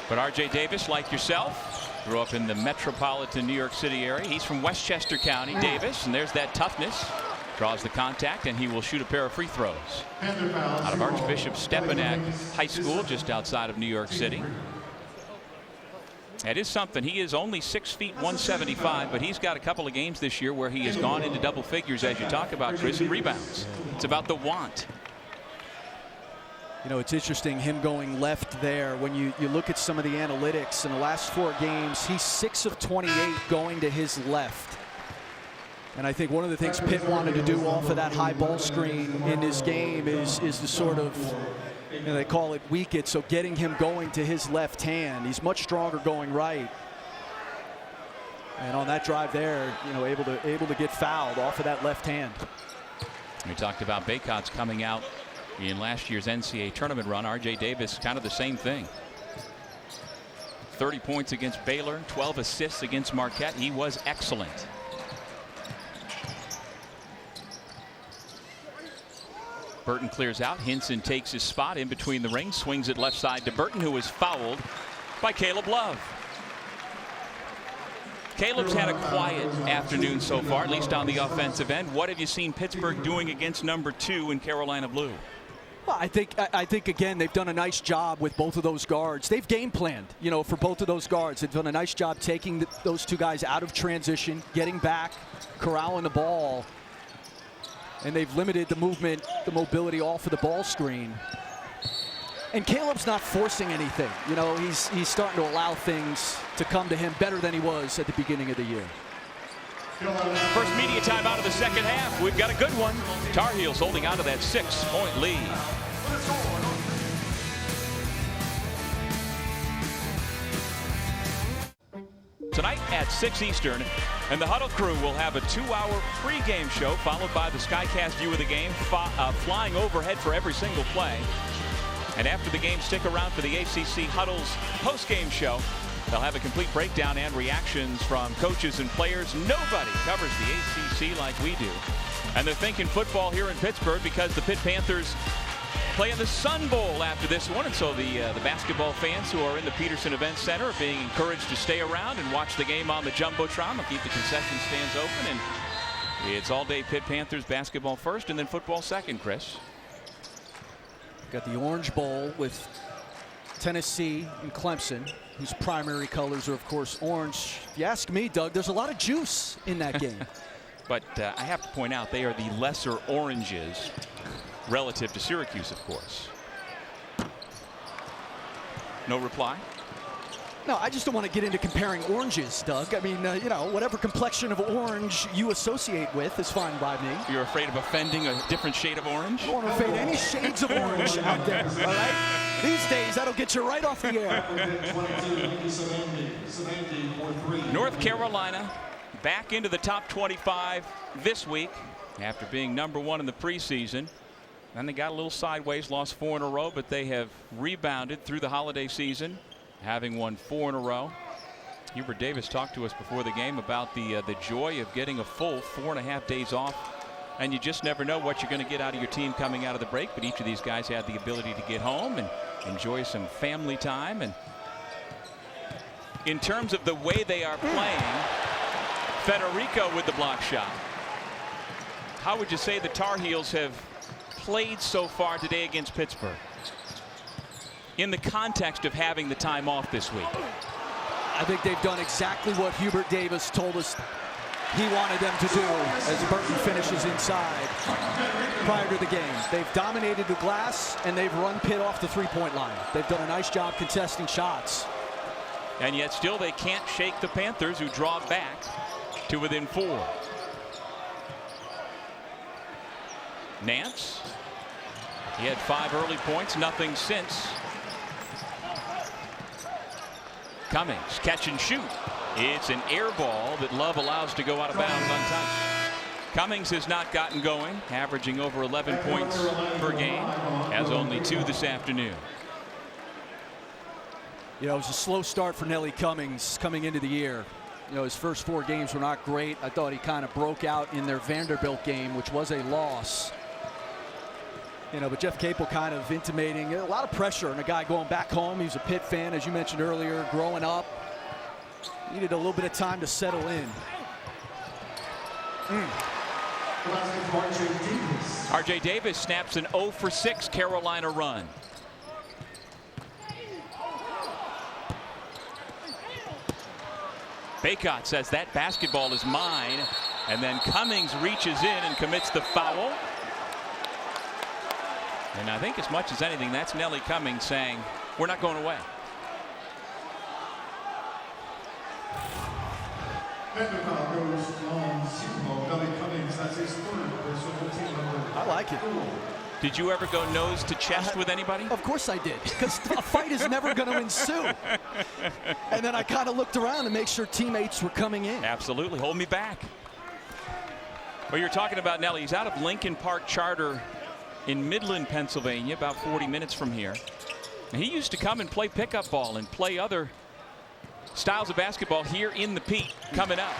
But R.J. Davis, like yourself, grew up in the metropolitan New York City area. He's from Westchester County, Davis, and there's that toughness. Draws the contact, and he will shoot a pair of free throws. Out of Archbishop Stepinac High School, just outside of New York City. That is something. He is only 6 feet 175, but he's got a couple of games this year where he has gone into double figures, as you talk about, Chris, in rebounds. It's about the want. You know, it's interesting him going left there. When you look at some of the analytics in the last 4 games, he's 6 of 28 going to his left. And I think one of the things Pitt wanted to do off of that high ball screen in this game is to sort of, you know, they call it weak it, so getting him going to his left hand. He's much stronger going right. And on that drive there, you know, able to get fouled off of that left hand. We talked about Bacot's coming out in last year's NCAA tournament run. R.J. Davis, kind of the same thing. 30 points against Baylor, 12 assists against Marquette. He was excellent. Burton clears out. Hinson takes his spot in between the rings, swings it left side to Burton, who is fouled by Caleb Love. Caleb's had a quiet afternoon so far, at least on the offensive end. What have you seen Pittsburgh doing against number 2 in Carolina Blue? Well, I think again they've done a nice job with both of those guards. They've game planned, you know, for both of those guards. They've done a nice job taking those 2 guys out of transition, getting back, corralling the ball. And they've limited the movement, the mobility off of the ball screen. And Caleb's not forcing anything. You know, he's starting to allow things to come to him better than he was at the beginning of the year. First media timeout of the second half. We've got a good one. Tar Heels holding on to that 6-point lead. Tonight at 6 Eastern, and the Huddle crew will have a 2-hour pregame show followed by the Skycast view of the game, flying overhead for every single play. And after the game, stick around for the ACC Huddle's postgame show. They'll have a complete breakdown and reactions from coaches and players. Nobody covers the ACC like we do. And they're thinking football here in Pittsburgh because the Pitt Panthers play in the Sun Bowl after this one, and so the basketball fans who are in the Peterson Event Center are being encouraged to stay around and watch the game on the Jumbotron. They'll keep the concession stands open, and it's all day Pitt Panthers basketball first and then football second, Chris. Got the Orange Bowl with Tennessee and Clemson, whose primary colors are, of course, orange. If you ask me, Doug, there's a lot of juice in that game. But I have to point out they are the lesser oranges relative to Syracuse, of course. No reply? No, I just don't want to get into comparing oranges, Doug. I mean, you know, whatever complexion of orange you associate with is fine by me. You're afraid of offending a different shade of orange? I don't want to offend any shades of orange out there, all right? These days, that'll get you right off the air. North Carolina back into the top 25 this week after being number 1 in the preseason. Then they got a little sideways, lost 4 in a row, but they have rebounded through the holiday season, having won 4 in a row. Hubert Davis talked to us before the game about the joy of getting a full 4.5 days off. And you just never know what you're going to get out of your team coming out of the break. But each of these guys had the ability to get home and enjoy some family time. And in terms of the way they are playing, Federico with the block shot. How would you say the Tar Heels have played so far today against Pittsburgh in the context of having the time off this week? I think they've done exactly what Hubert Davis told us he wanted them to do as Burton finishes inside prior to the game. They've dominated the glass, and they've run Pitt off the three-point line. They've done a nice job contesting shots. And yet still they can't shake the Panthers, who draw back to within 4. Nance He had 5 early points, nothing since. Cummings, catch and shoot. It's an air ball that Love allows to go out of bounds untouched. Cummings has not gotten going, averaging over 11 points per game, has only 2 this afternoon. You know, it was a slow start for Nelly Cummings coming into the year. You know, his first 4 games were not great. I thought he kind of broke out in their Vanderbilt game, which was a loss. You know, but Jeff Capel kind of intimating a lot of pressure on a guy going back home. He was a Pitt fan, as you mentioned earlier, growing up. Needed a little bit of time to settle in. R.J. Davis snaps an 0 for 6 Carolina run. Bacot says that basketball is mine, and then Cummings reaches in and commits the foul. And I think as much as anything, that's Nelly Cummings saying, we're not going away. I like it. Did you ever go nose to chest with anybody? Of course I did, because a fight is never going to ensue. And then I kind of looked around to make sure teammates were coming in. Absolutely. Hold me back. Well, you're talking about Nelly. He's out of Lincoln Park Charter in Midland, Pennsylvania, about 40 minutes from here. And he used to come and play pickup ball and play other styles of basketball here in the Pitt coming up.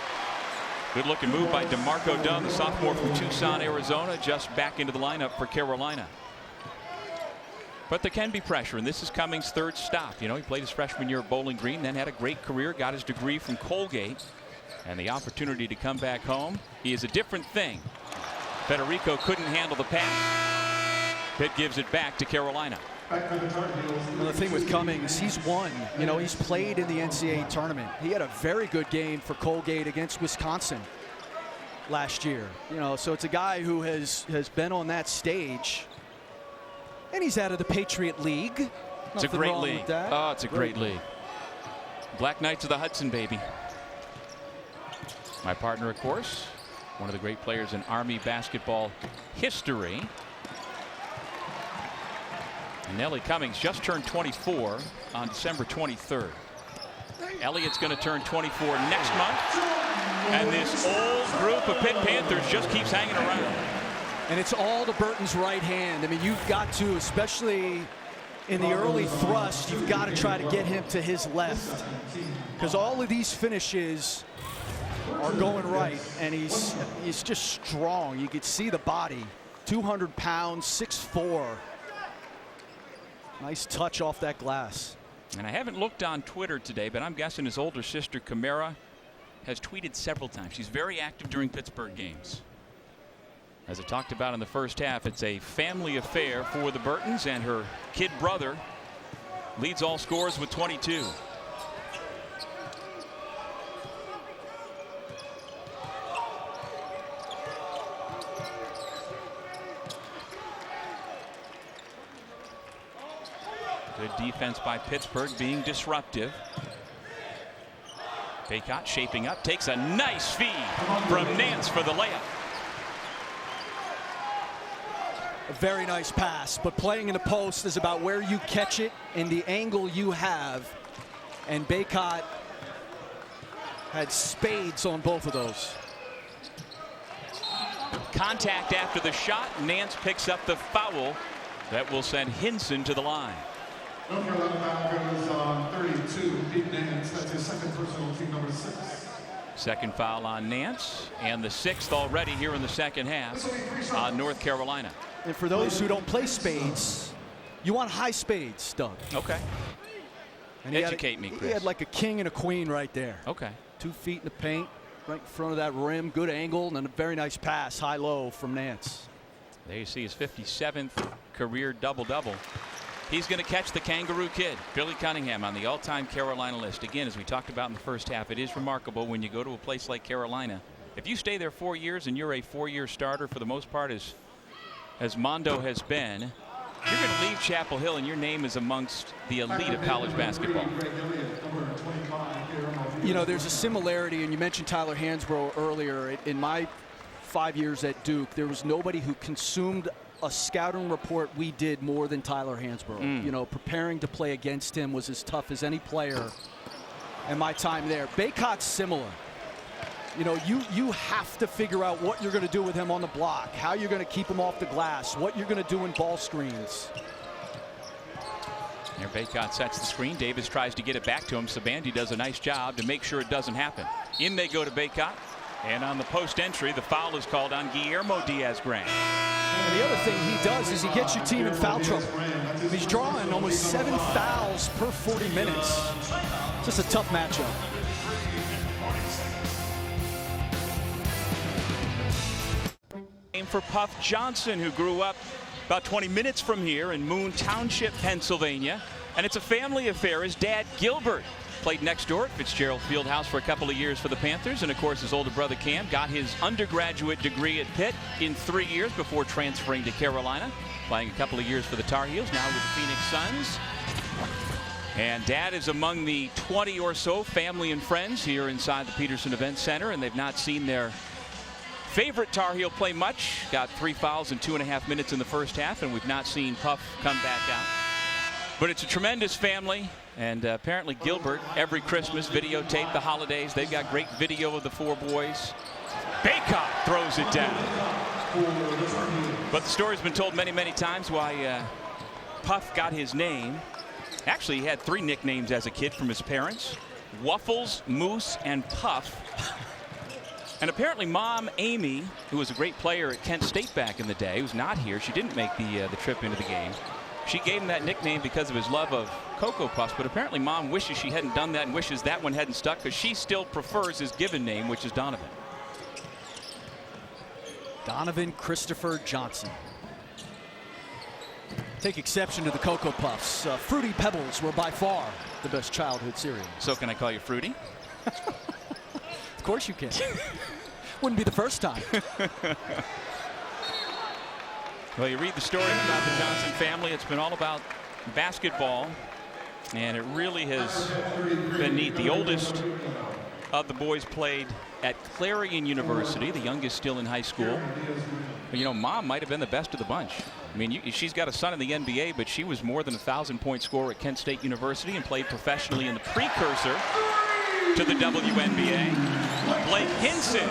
Good looking move by DeMarco Dunn, the sophomore from Tucson, Arizona, just back into the lineup for Carolina. But there can be pressure, and this is Cummings' 3rd stop. You know, he played his freshman year at Bowling Green, then had a great career, got his degree from Colgate, and the opportunity to come back home. He is a different thing. Federico couldn't handle the pass. Pitt gives it back to Carolina. Well, the thing with Cummings, he's won. You know, he's played in the NCAA tournament. He had a very good game for Colgate against Wisconsin last year. You know, so it's a guy who has been on that stage, and he's out of the Patriot League. It's a great league. Oh, it's a great league. Black Knights of the Hudson, baby. My partner, of course, one of the great players in Army basketball history. Nelly Cummings just turned 24 on December 23rd. Elliott's going to turn 24 next month. And this old group of Pitt Panthers just keeps hanging around. And it's all to Burton's right hand. I mean, you've got to, especially in the early thrust, you've got to try to get him to his left. Because all of these finishes are going right. And he's just strong. You could see the body. 200 pounds, 6'4". Nice touch off that glass. And I haven't looked on Twitter today, but I'm guessing his older sister, Camara, has tweeted several times. She's very active during Pittsburgh games. As I talked about in the first half, it's a family affair for the Burtons, and her kid brother leads all scorers with 22. Good defense by Pittsburgh, being disruptive. Bacot shaping up, takes a nice feed from Nance for the layup. A very nice pass, but playing in the post is about where you catch it and the angle you have. And Bacot had spades on both of those. Contact after the shot. Nance picks up the foul that will send Hinson to the line. North Carolina foul goes on 32. Pete Nance, that's his 2nd personal, team number 6. Second foul on Nance, and the 6th already here in the second half on North Carolina. And for those who don't play spades, you want high spades, Doug. Okay. And educate me, Chris. He had like a king and a queen right there. Okay. 2 feet in the paint, right in front of that rim. Good angle, and then a very nice pass, high-low from Nance. There you see his 57th career double-double. He's going to catch the Kangaroo Kid, Billy Cunningham, on the all-time Carolina list. Again, as we talked about in the first half, it is remarkable when you go to a place like Carolina. If you stay there 4 years and you're a 4-year starter for the most part, as Mondo has been, you're going to leave Chapel Hill and your name is amongst the elite of college basketball. You know, there's a similarity, and you mentioned Tyler Hansbrough earlier. In my 5 years at Duke, there was nobody who consumed a scouting report we did more than Tyler Hansborough. You know, preparing to play against him was as tough as any player in my time there. Bacot's similar. You know, you have to figure out what you're going to do with him on the block, how you're going to keep him off the glass, what you're going to do in ball screens. There, Bacot sets the screen. Davis tries to get it back to him. Sabandi does a nice job to make sure it doesn't happen. In they go to Bacot. And on the post entry, the foul is called on Guillermo Diaz-Grant. And the other thing he does is he gets your team in foul trouble. He's drawing almost 7 fouls per 40 minutes. Just a tough matchup. For Puff Johnson, who grew up about 20 minutes from here in Moon Township, Pennsylvania. And it's a family affair. His dad, Gilbert, played next door at Fitzgerald Fieldhouse for a couple of years for the Panthers. And, of course, his older brother, Cam, got his undergraduate degree at Pitt in 3 years before transferring to Carolina, playing a couple of years for the Tar Heels, now with the Phoenix Suns. And Dad is among the 20 or so family and friends here inside the Peterson Event Center, and they've not seen their favorite Tar Heel play much. Got 3 fouls in 2.5 minutes in the first half, and we've not seen Puff come back out. But it's a tremendous family, and apparently Gilbert, every Christmas, videotape the holidays. They've got great video of the 4 boys. Bacot throws it down. But the story's been told many, many times why Puff got his name. Actually, he had 3 nicknames as a kid from his parents: Waffles, Moose, and Puff. And apparently Mom, Amy, who was a great player at Kent State back in the day, who's not here, she didn't make the trip into the game. She gave him that nickname because of his love of Cocoa Puffs, but apparently Mom wishes she hadn't done that and wishes that one hadn't stuck, because she still prefers his given name, which is Donovan. Donovan Christopher Johnson. Take exception to the Cocoa Puffs. Fruity Pebbles were by far the best childhood cereal. So can I call you Fruity? Of course you can. Wouldn't be the first time. Well, you read the story about the Johnson family. It's been all about basketball, and it really has been neat. The oldest of the boys played at Clarion University, the youngest still in high school. But, you know, Mom might have been the best of the bunch. I mean, she's got a son in the NBA, but she was more than a 1,000-point scorer at Kent State University and played professionally in the precursor to the WNBA. Blake Hinson.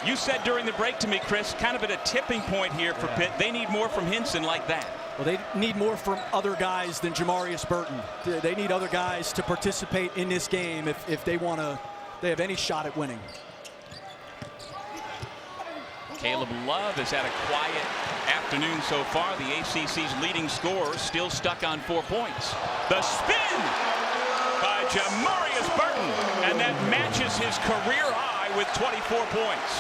You said during the break to me, Chris, kind of at a tipping point here for Pitt. They need more from Hinson like that. Well, they need more from other guys than Jamarius Burton. They need other guys to participate in this game if they have any shot at winning. Caleb Love has had a quiet afternoon so far. The ACC's leading scorer still stuck on 4 points. The spin by Jamarius Burton, and that matches his career high with 24 points.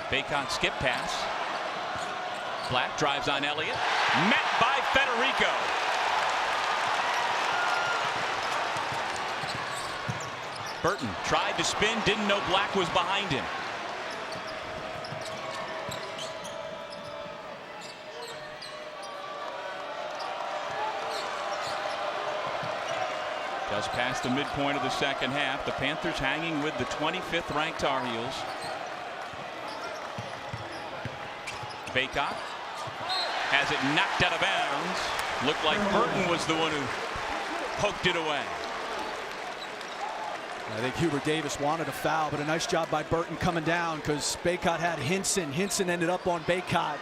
Bacot skip pass. Black drives on Elliott. Met by Federico. Burton tried to spin, didn't know Black was behind him. Just past the midpoint of the second half, the Panthers hanging with the 25th ranked Tar Heels. Bacot has it knocked out of bounds. Looked like Burton was the one who poked it away. I think Hubert Davis wanted a foul, but a nice job by Burton coming down because Bacot had Hinson. Hinson ended up on Bacot.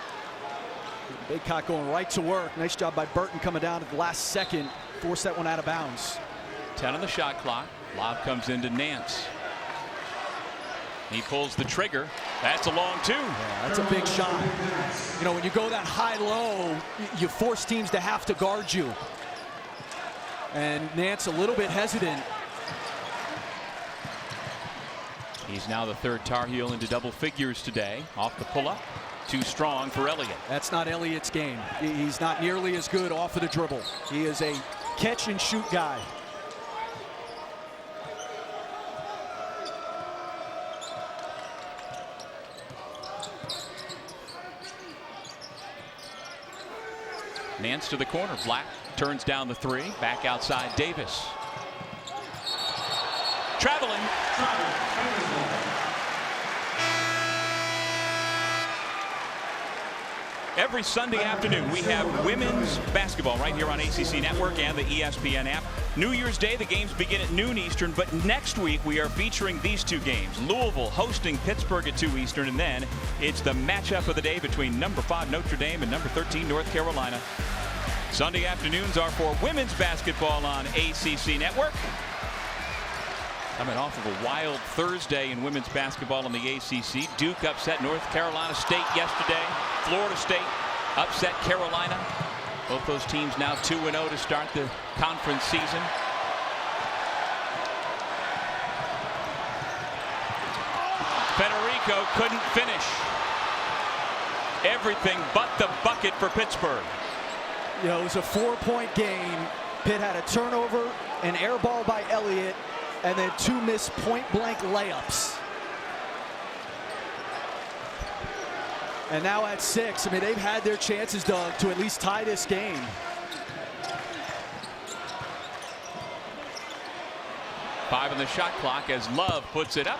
Bacot going right to work. Nice job by Burton coming down at the last second. Forced that one out of bounds. 10 on the shot clock. Lob comes into Nance. He pulls the trigger. That's a long 2. Yeah, that's a big shot. You know, when you go that high-low, you force teams to have to guard you. And Nance a little bit hesitant. He's now the 3rd Tar Heel into double figures today. Off the pull-up. Too strong for Elliott. That's not Elliott's game. He's not nearly as good off of the dribble. He is a catch-and-shoot guy. Nance to the corner. Black turns down the three. Back outside Davis. Traveling. Every Sunday afternoon we have women's basketball right here on ACC Network and the ESPN app. New Year's Day, the games begin at noon Eastern, but next week we are featuring these two games. Louisville hosting Pittsburgh at 2 Eastern, and then it's the matchup of the day between number 5 Notre Dame and number 13 North Carolina. Sunday afternoons are for women's basketball on ACC Network. Coming off of a wild Thursday in women's basketball in the ACC. Duke upset North Carolina State yesterday. Florida State upset Carolina. Both those teams now 2-0 to start the conference season. Federico couldn't finish. Everything but the bucket for Pittsburgh. You know, it was a 4-point game. Pitt had a turnover, an air ball by Elliott, and then 2 missed point-blank layups. And now at 6, I mean, they've had their chances, Doug, to at least tie this game. Five on the shot clock as Love puts it up.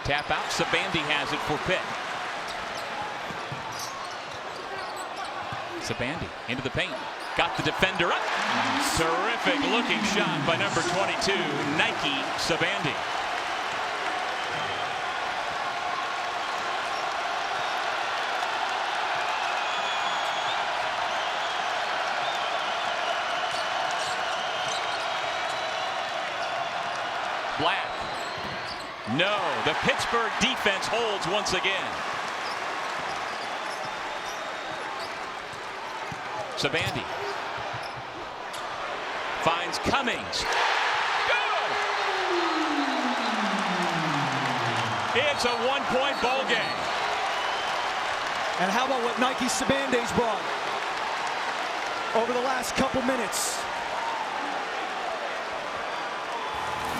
Tap out. Sabandi has it for Pitt. Sabandi into the paint. Got the defender up. Terrific looking shot by number 22, Nike Sabandi. Black. No, the Pittsburgh defense holds once again. Sabandi finds Cummings. Good! It's a 1-point ball game. And how about what Nike Sabandi's brought over the last couple minutes?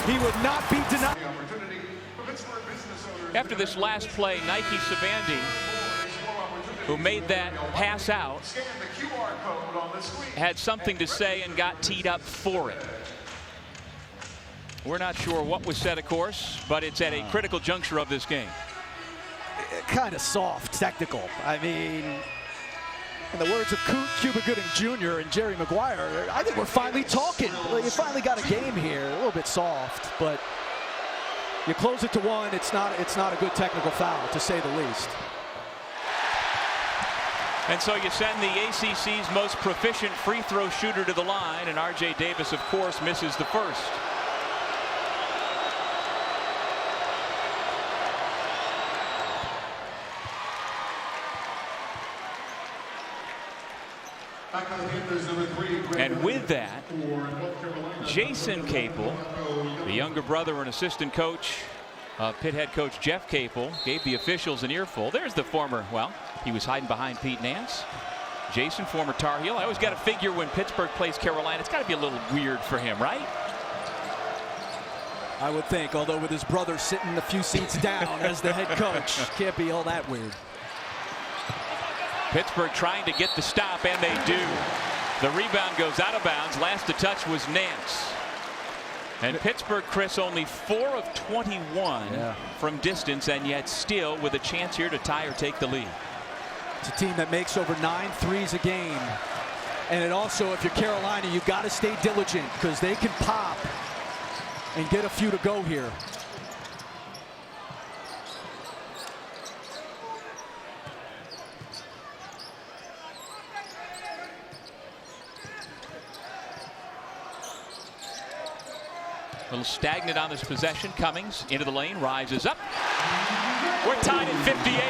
He would not be denied. After this last play, Nike Sabandi, who made that pass out, had something to say and got teed up for it. We're not sure what was said, of course, but it's at a critical juncture of this game. Kind of soft, technical. I mean, in the words of Cuba Gooding Jr. and Jerry Maguire, I think we're finally talking. You finally got a game here. A little bit soft, but you close it to 1. It's not a good technical foul, to say the least. And so you send the ACC's most proficient free throw shooter to the line, and R.J. Davis, of course, misses the first. And with that, Jason Capel, the younger brother and assistant coach of Pitt head coach Jeff Capel, gave the officials an earful. There's the former, well, he was hiding behind Pete Nance. Jason, former Tar Heel. I always got to figure when Pittsburgh plays Carolina, it's got to be a little weird for him, right? I would think, although with his brother sitting a few seats down as the head coach, can't be all that weird. Pittsburgh trying to get the stop, and they do. The rebound goes out of bounds. Last to touch was Nance. And Pittsburgh, Chris, only 4 of 21 from distance, and yet still with a chance here to tie or take the lead. It's a team that makes over 9 threes a game. And it also, if you're Carolina, you got to stay diligent because they can pop and get a few to go here. A little stagnant on this possession. Cummings into the lane, rises up. We're tied at 58.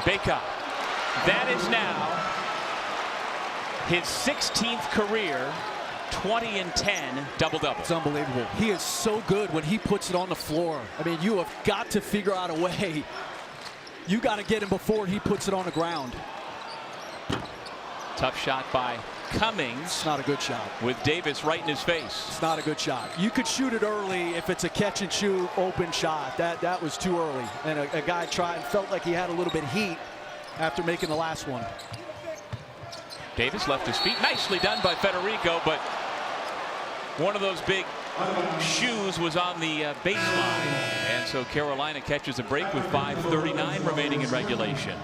Bacot. That is now his 16th career 20 and 10 double-double. It's unbelievable. He is so good when he puts it on the floor. I mean, you have got to figure out a way. You got to get him before he puts it on the ground. Tough shot by Cummings. It's not a good shot. With Davis right in his face. It's not a good shot. You could shoot it early if it's a catch and shoot open shot. That was too early. And a guy tried and felt like he had a little bit of heat after making the last one. Davis left his feet. Nicely done by Federico, but one of those big shoes was on the baseline. And so Carolina catches a break with 5:39 remaining in regulation.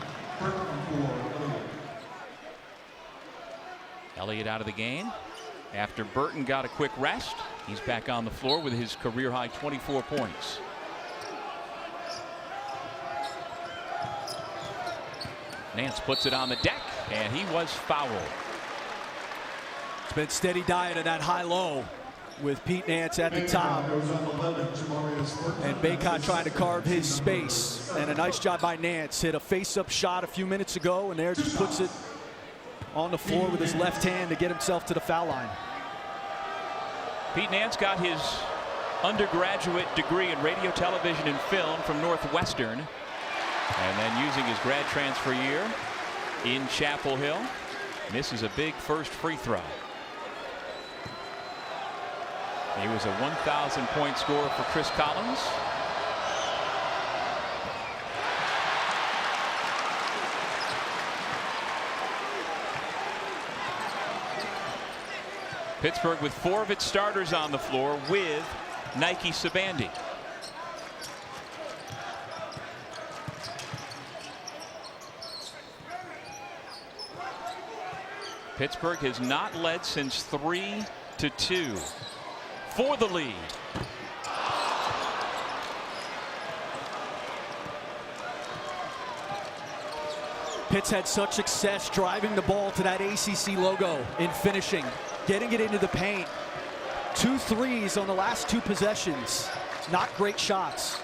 Elliott out of the game after Burton got a quick rest. He's back on the floor with his career high 24 points. Nance puts it on the deck, and he was fouled. It's been steady diet in that high-low with Pete Nance at the top. And Bacot trying to carve his space. And a nice job by Nance. Hit a face-up shot a few minutes ago, and there just puts it on the floor with his left hand to get himself to the foul line. Pete Nance got his undergraduate degree in radio, television, and film from Northwestern. And then using his grad transfer year in Chapel Hill. Misses a big first free throw. He was a 1,000-point scorer for Chris Collins. Pittsburgh with 4 of its starters on the floor with Nike Sabandi. Pittsburgh has not led since 3-2 for the lead. Pitt's had such success driving the ball to that ACC logo in finishing, getting it into the paint. 2 threes on the last 2 possessions. Not great shots.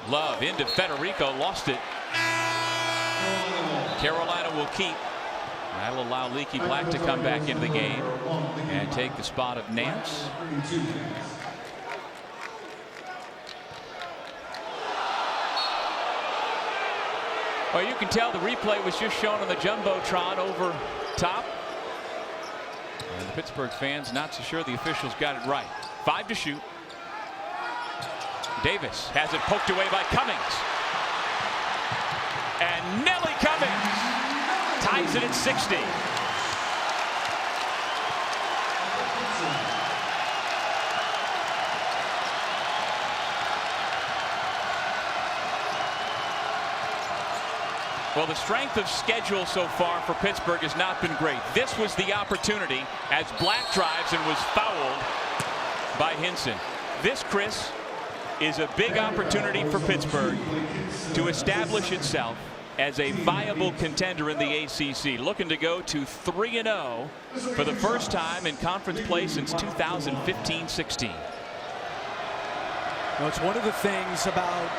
Love into Federico, lost it. Carolina will keep. That'll allow Leaky Black to come back into the game and take the spot of Nance. Well, you can tell the replay was just shown on the Jumbotron over top. And the Pittsburgh fans not so sure the officials got it right. 5 to shoot. Davis has it poked away by Cummings. And Nelly Cummings ties it at 60. Well, the strength of schedule so far for Pittsburgh has not been great. This was the opportunity as Black drives and was fouled by Hinson. This, Chris, is a big opportunity for Pittsburgh to establish itself as a viable contender in the ACC, looking to go to 3-0 for the first time in conference play since 2015-16. Well, it's one of the things about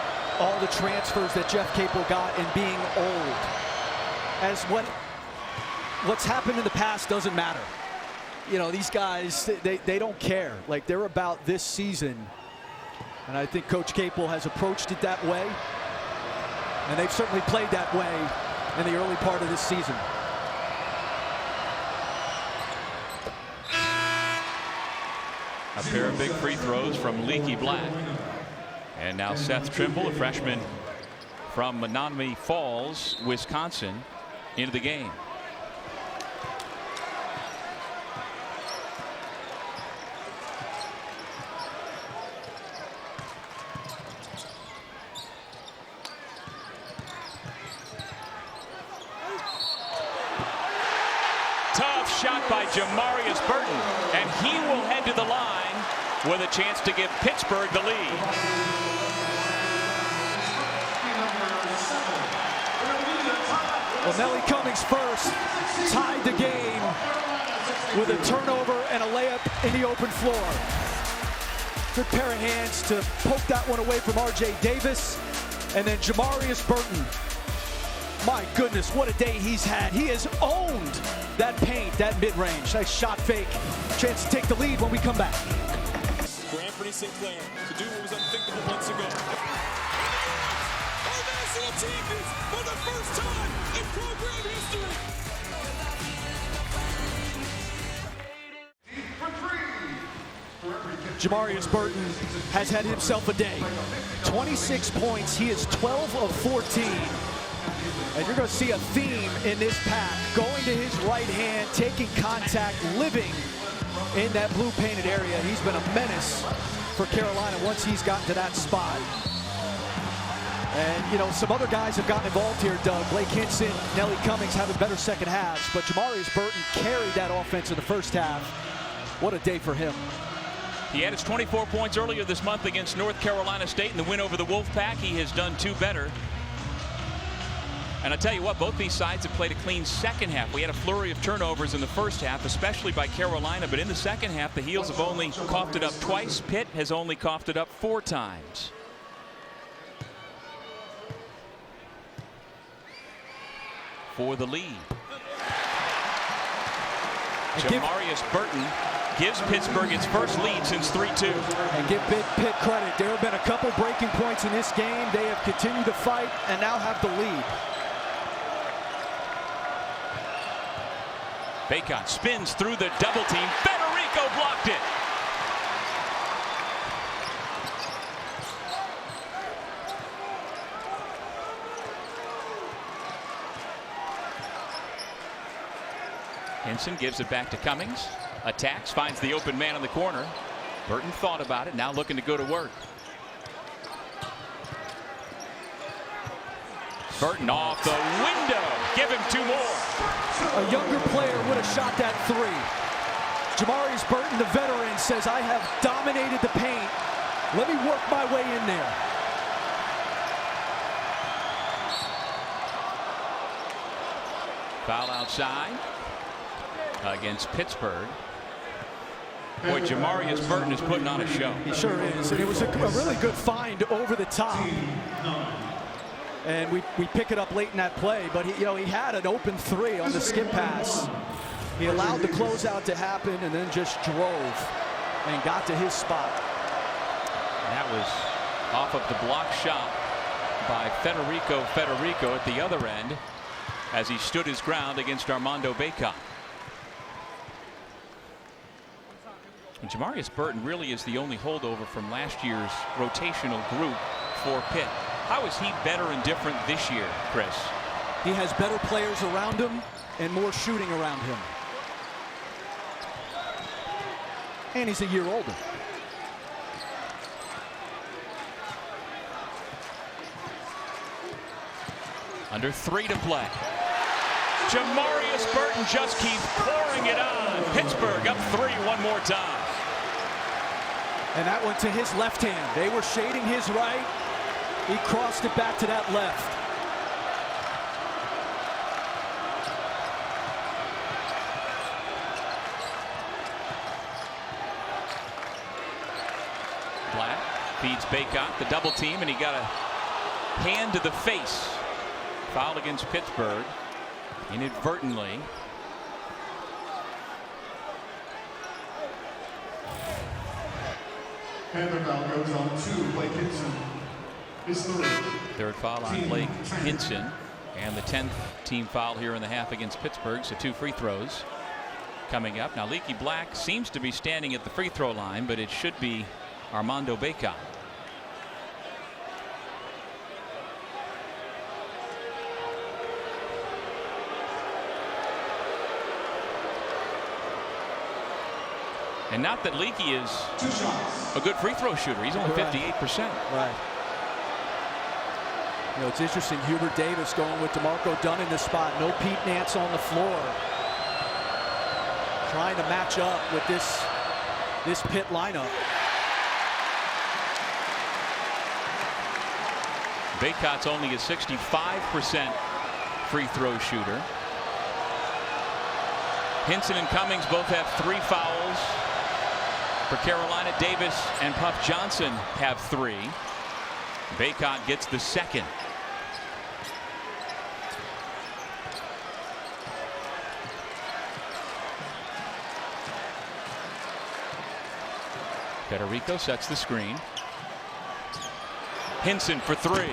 all the transfers that Jeff Capel got and being old, as what's happened in the past doesn't matter. You know, these guys, they don't care. Like, they're about this season. And I think Coach Capel has approached it that way. And they've certainly played that way in the early part of this season. A pair of big free throws from Leaky Black. And now Seth Trimble, a freshman from Menominee Falls, Wisconsin, into the game. Tough shot by Jamarius Burton, and he will head to the line with a chance to give Pittsburgh the lead. Well, Nelly Cummings first tied the game with a turnover and a layup in the open floor. Good pair of hands to poke that one away from R.J. Davis. And then Jamarius Burton My goodness, what a day he's had. He has owned that paint, that mid-range. Nice shot fake. Chance to take the lead when we come back. Anthony Sinclair to do what was unthinkable months ago. Our national champions for the first time in program history. Jamarius Burton has had himself a day. 26 points. He is 12 of 14. And you're going to see a theme in this pack. Going to his right hand, taking contact, living in that blue painted area. He's been a menace for Carolina once he's gotten to that spot. And, you know, some other guys have gotten involved here, Doug. Blake Hinson, Nelly Cummings having better second halves. But Jamarius Burton carried that offense in the first half. What a day for him. He had his 24 points earlier this month against North Carolina State in the win over the Wolfpack. He has done two better. And I tell you what, both these sides have played a clean second half. We had a flurry of turnovers in the first half, especially by Carolina. But in the second half, the Heels have only coughed it up twice. Pitt has only coughed it up 4 times. For the lead. Jamarius Burton gives Pittsburgh its first lead since 3-2. And give Pitt credit. There have been a couple breaking points in this game. They have continued to fight and now have the lead. Bacot spins through the double team. Federico blocked it. Hinson gives it back to Cummings. Attacks, finds the open man in the corner. Burton thought about it, now looking to go to work. Burton off the window. Give him 2 more. A younger player would have shot that 3. Jamarius Burton, the veteran, says, I have dominated the paint. Let me work my way in there. Foul outside against Pittsburgh. Boy, Jamarius Burton is putting on a show. He sure is. And it was a really good find over the top. And we pick it up late in that play, but he had an open 3 on the skip pass. He allowed the closeout to happen and then just drove and got to his spot. That was off of the block shot by Federico at the other end as he stood his ground against Armando Bacot. And Jamarius Burton really is the only holdover from last year's rotational group for Pitt. How is he better and different this year, Chris? He has better players around him and more shooting around him. And he's a year older. Under 3 to play. Jamarius Burton just keeps pouring it on. Pittsburgh up 3 one more time. And that went to his left hand. They were shading his right. He crossed it back to that left. Black feeds Bacot the double team, and he got a hand to the face. Foul against Pittsburgh inadvertently. And the foul goes on to Blake Hinson. His 3rd. Third foul on Blake Hinson, and the 10th team foul here in the half against Pittsburgh. So 2 free throws coming up. Now Leaky Black seems to be standing at the free throw line, but it should be Armando Bacot. And not that Leaky is a good free throw shooter. He's only 58%. Right. You know, it's interesting. Hubert Davis going with DeMarco Dunn in the spot. No Pete Nance on the floor. Trying to match up with this Pitt lineup. Bacot's only a 65% free throw shooter. Hinson and Cummings both have 3 fouls. For Carolina, Davis and Puff Johnson have 3. Bacot gets the 2nd. Federico sets the screen. Hinson for three.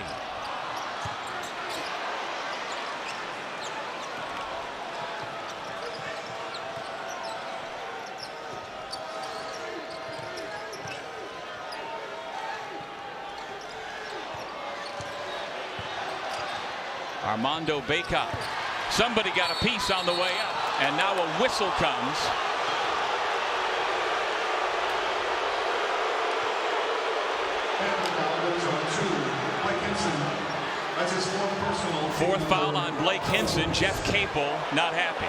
Armando Bacot. Somebody got a piece on the way up, and now a whistle comes. That's his fourth personal. Fourth foul on Blake Hinson. Jeff Capel not happy.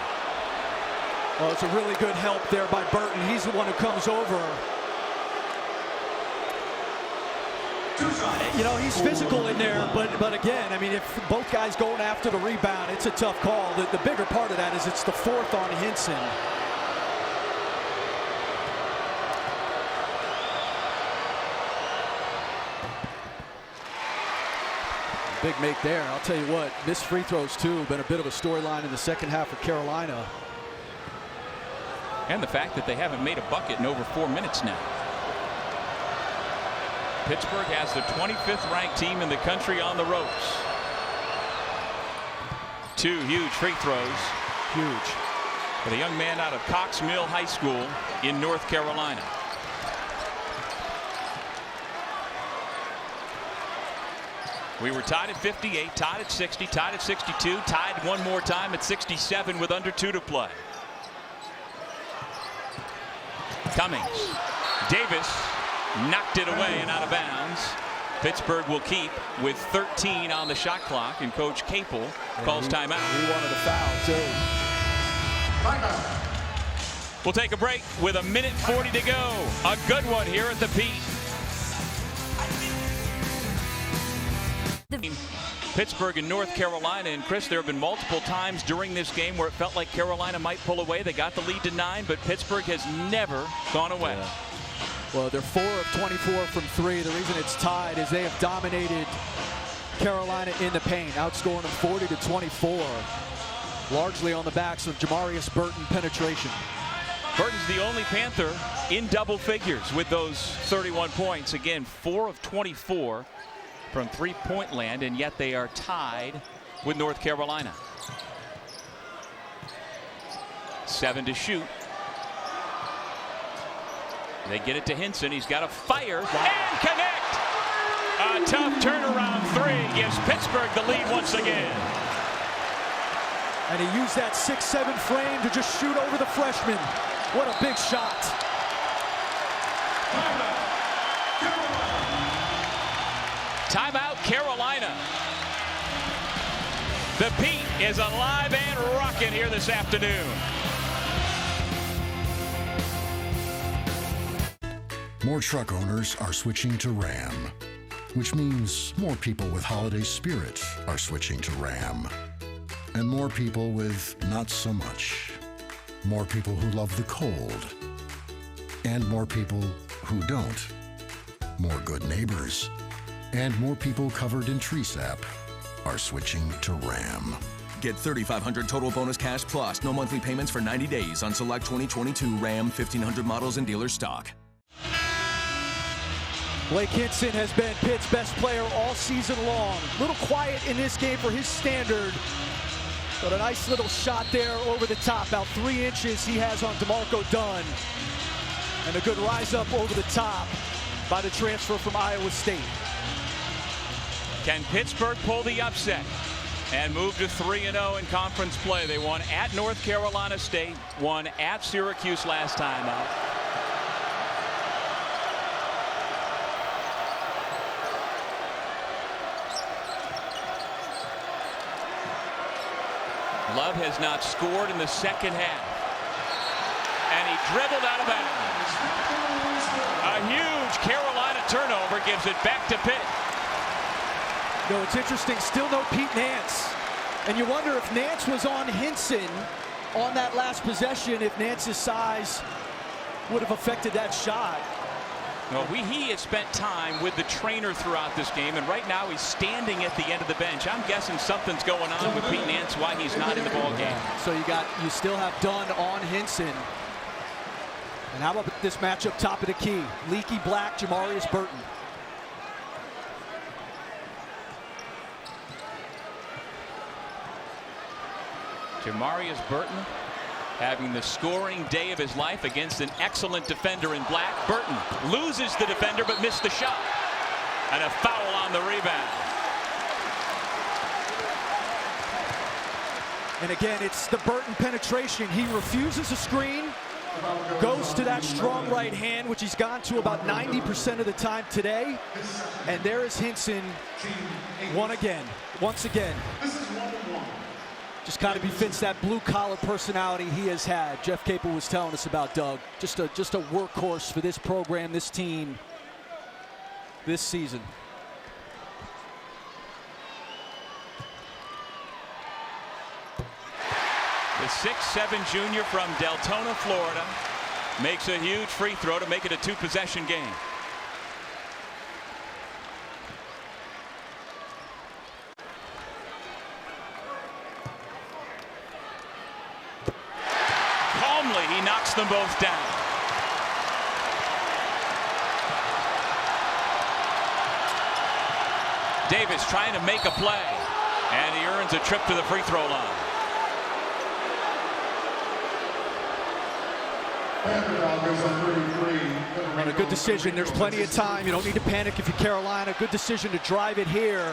Well, it's a really good help there by Burton. He's the one who comes over. You know, he's physical in there, but again, I mean, if both guys going after the rebound, it's a tough call. The bigger part of that is it's the fourth on Hinson. Big make there. I'll tell you what, missed free throws too. Been a bit of a storyline in the second half for Carolina. And the fact that they haven't made a bucket in over 4 minutes now. Pittsburgh has the 25th ranked team in the country on the ropes. 2 huge free throws. Huge. For the young man out of Cox Mill High School in North Carolina. We were tied at 58, tied at 60, tied at 62, tied one more time at 67 with under 2 to play. Cummings. Davis knocked it away and out of bounds. Pittsburgh will keep with 13 on the shot clock, and Coach Capel calls timeout. He wanted a foul too. We'll take a break with 1:40 to go. A good one here at the Pitt. Pittsburgh and North Carolina, and Chris, there have been multiple times during this game where it felt like Carolina might pull away. They got the lead to 9, but Pittsburgh has never gone away. Yeah. Well, they're 4 of 24 from 3. The reason it's tied is they have dominated Carolina in the paint, outscoring them 40-24, largely on the backs of Jamarius Burton penetration. Burton's the only Panther in double figures with those 31 points. Again, 4 of 24 from three-point land, and yet they are tied with North Carolina. 7 to shoot. They get it to Hinson. He's got to fire and connect. A tough turnaround 3 gives Pittsburgh the lead once again. And he used that 6'7" frame to just shoot over the freshman. What a big shot. Timeout, Carolina. The Pitt is alive and rocking here this afternoon. More truck owners are switching to Ram, which means more people with holiday spirit are switching to Ram. And more people with not so much. More people who love the cold. And more people who don't. More good neighbors. And more people covered in tree sap are switching to Ram. Get $3,500 total bonus cash plus no monthly payments for 90 days on select 2022 Ram 1500 models in dealer stock. Blake Hinson has been Pitt's best player all season long. A little quiet in this game for his standard, but a nice little shot there over the top. About 3 inches he has on DeMarco Dunn. And a good rise up over the top by the transfer from Iowa State. Can Pittsburgh pull the upset and move to 3-0 in conference play? They won at North Carolina State, won at Syracuse last time out. Love has not scored in the second half. And he dribbled out of bounds. A huge Carolina turnover gives it back to Pitt. No, it's interesting, still no Pete Nance. And you wonder if Nance was on Hinson on that last possession, if Nance's size would have affected that shot. Well, he has spent time with the trainer throughout this game, and right now he's standing at the end of the bench. I'm guessing something's going on with Pete Nance, why he's not in the ball game. So you still have Dunn on Hinson. And how about this matchup, top of the key? Leaky black, Jamarius Burton. Jamarius Burton having the scoring day of his life against an excellent defender in black. Burton loses the defender but missed the shot. And a foul on the rebound. And again, it's the Burton penetration. He refuses a screen, goes to that strong right hand, which he's gone to about 90% of the time today. And there is Hinson once again. Just kind of befits that blue-collar personality he has had. Jeff Capel was telling us about Doug. Just a workhorse for this program, this team, this season. The 6'7" junior from Deltona, Florida, makes a huge free throw to make it a two-possession game. Calmly, he knocks them both down. Davis trying to make a play, and he earns a trip to the free throw line. And a good decision. There's plenty of time. You don't need to panic if you're Carolina. Good decision to drive it here.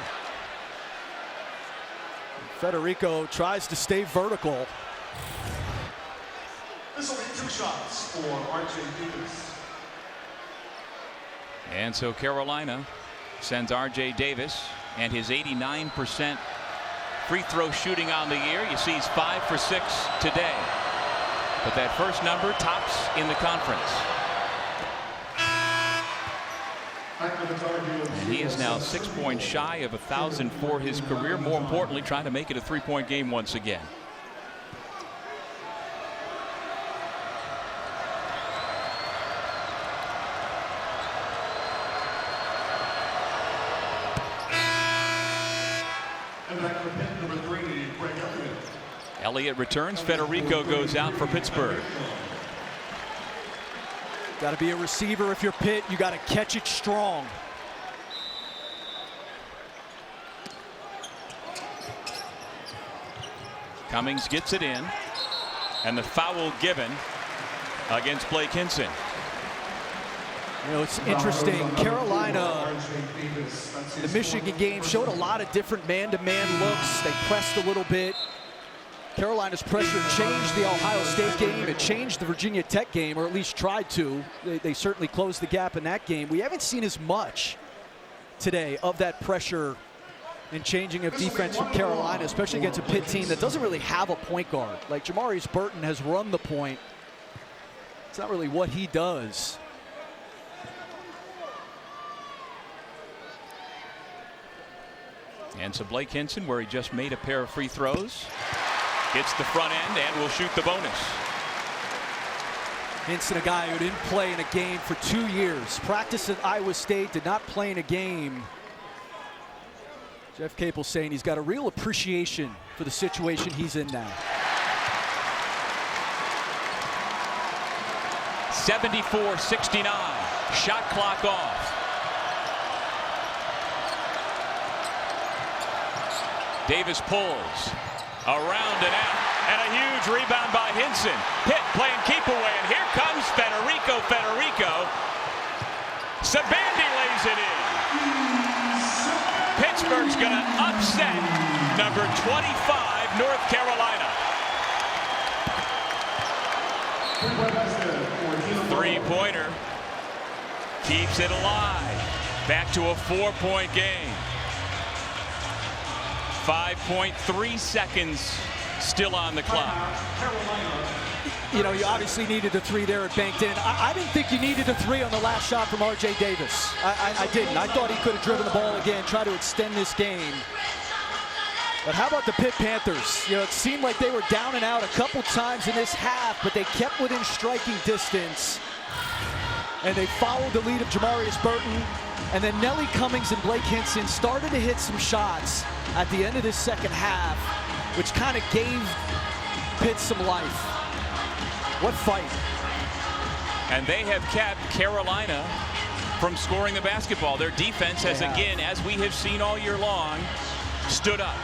Federico tries to stay vertical. This will be 2 shots for R.J. Davis. And so Carolina sends R.J. Davis and his 89% free throw shooting on the year. You see he's 5 for 6 today. But that first number tops in the conference. And he is now 6 points shy of 1,000 for his career. More importantly, trying to make it a 3-point game once again. Elliott returns. Federico goes out for Pittsburgh. Got to be a receiver if you're Pitt. You got to catch it strong. Cummings gets it in, and the foul given against Blake Hinson. You know, it's interesting. Carolina, the Michigan game, showed a lot of different man-to-man looks. They pressed a little bit. Carolina's pressure changed the Ohio State game. It changed the Virginia Tech game, or at least tried to. They certainly closed the gap in that game. We haven't seen as much today of that pressure and changing of defense from Carolina, especially against a Pitt team that doesn't really have a point guard. Like Jamarius Burton has run the point. It's not really what he does. And so Blake Hinson, where he just made a pair of free throws, gets the front end and will shoot the bonus. Hinson, a guy who didn't play in a game for 2 years. Practiced at Iowa State, did not play in a game. Jeff Capel saying he's got a real appreciation for the situation he's in now. 74-69. Shot clock off. Davis pulls around and out, and a huge rebound by Hinson. Pitt playing keep away, and here comes Federico. Sabandi lays it in. Pittsburgh's going to upset number 25, North Carolina. Three-pointer keeps it alive. Back to a 4-point game. 5.3 seconds still on the clock. You know, you obviously needed a 3 there. It banked in. I didn't think you needed a 3 on the last shot from R.J. Davis. I didn't. I thought he could have driven the ball again, try to extend this game. But how about the Pitt Panthers? You know, it seemed like they were down and out a couple times in this half, but they kept within striking distance. And they followed the lead of Jamarius Burton. And then Nelly Cummings and Blake Hinson started to hit some shots at the end of this second half, which kind of gave Pitt some life. What fight. And they have kept Carolina from scoring the basketball. Their defense has, again, as we have seen all year long, stood up.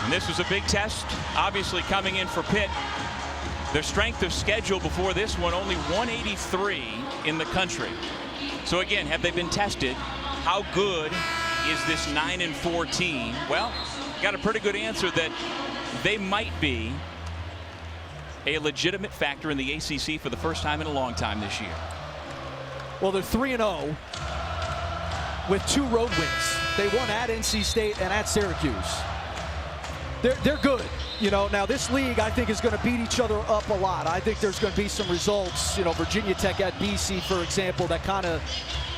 And this was a big test, obviously, coming in for Pitt. Their strength of schedule before this one, only 183 in the country. So again, have they been tested? How good is this 9-4 team? Well, got a pretty good answer that they might be a legitimate factor in the ACC for the first time in a long time this year. Well, they're 3-0 with 2 road wins. They won at NC State and at Syracuse. They're good. You know, now this league, I think, is going to beat each other up a lot. I think there's going to be some results, you know, Virginia Tech at BC, for example, that kind of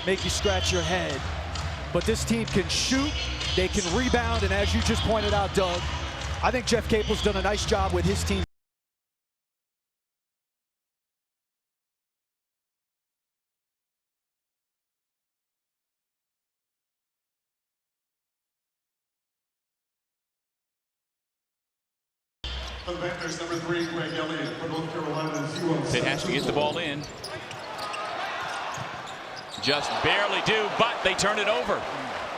make you scratch your head. But this team can shoot, they can rebound, and as you just pointed out, Doug, I think Jeff Capel's done a nice job with his team. For the Panthers, number 3, Greg Elliott. For North Carolina's UNC. Pitt has to get the ball in. Just barely do, but they turn it over.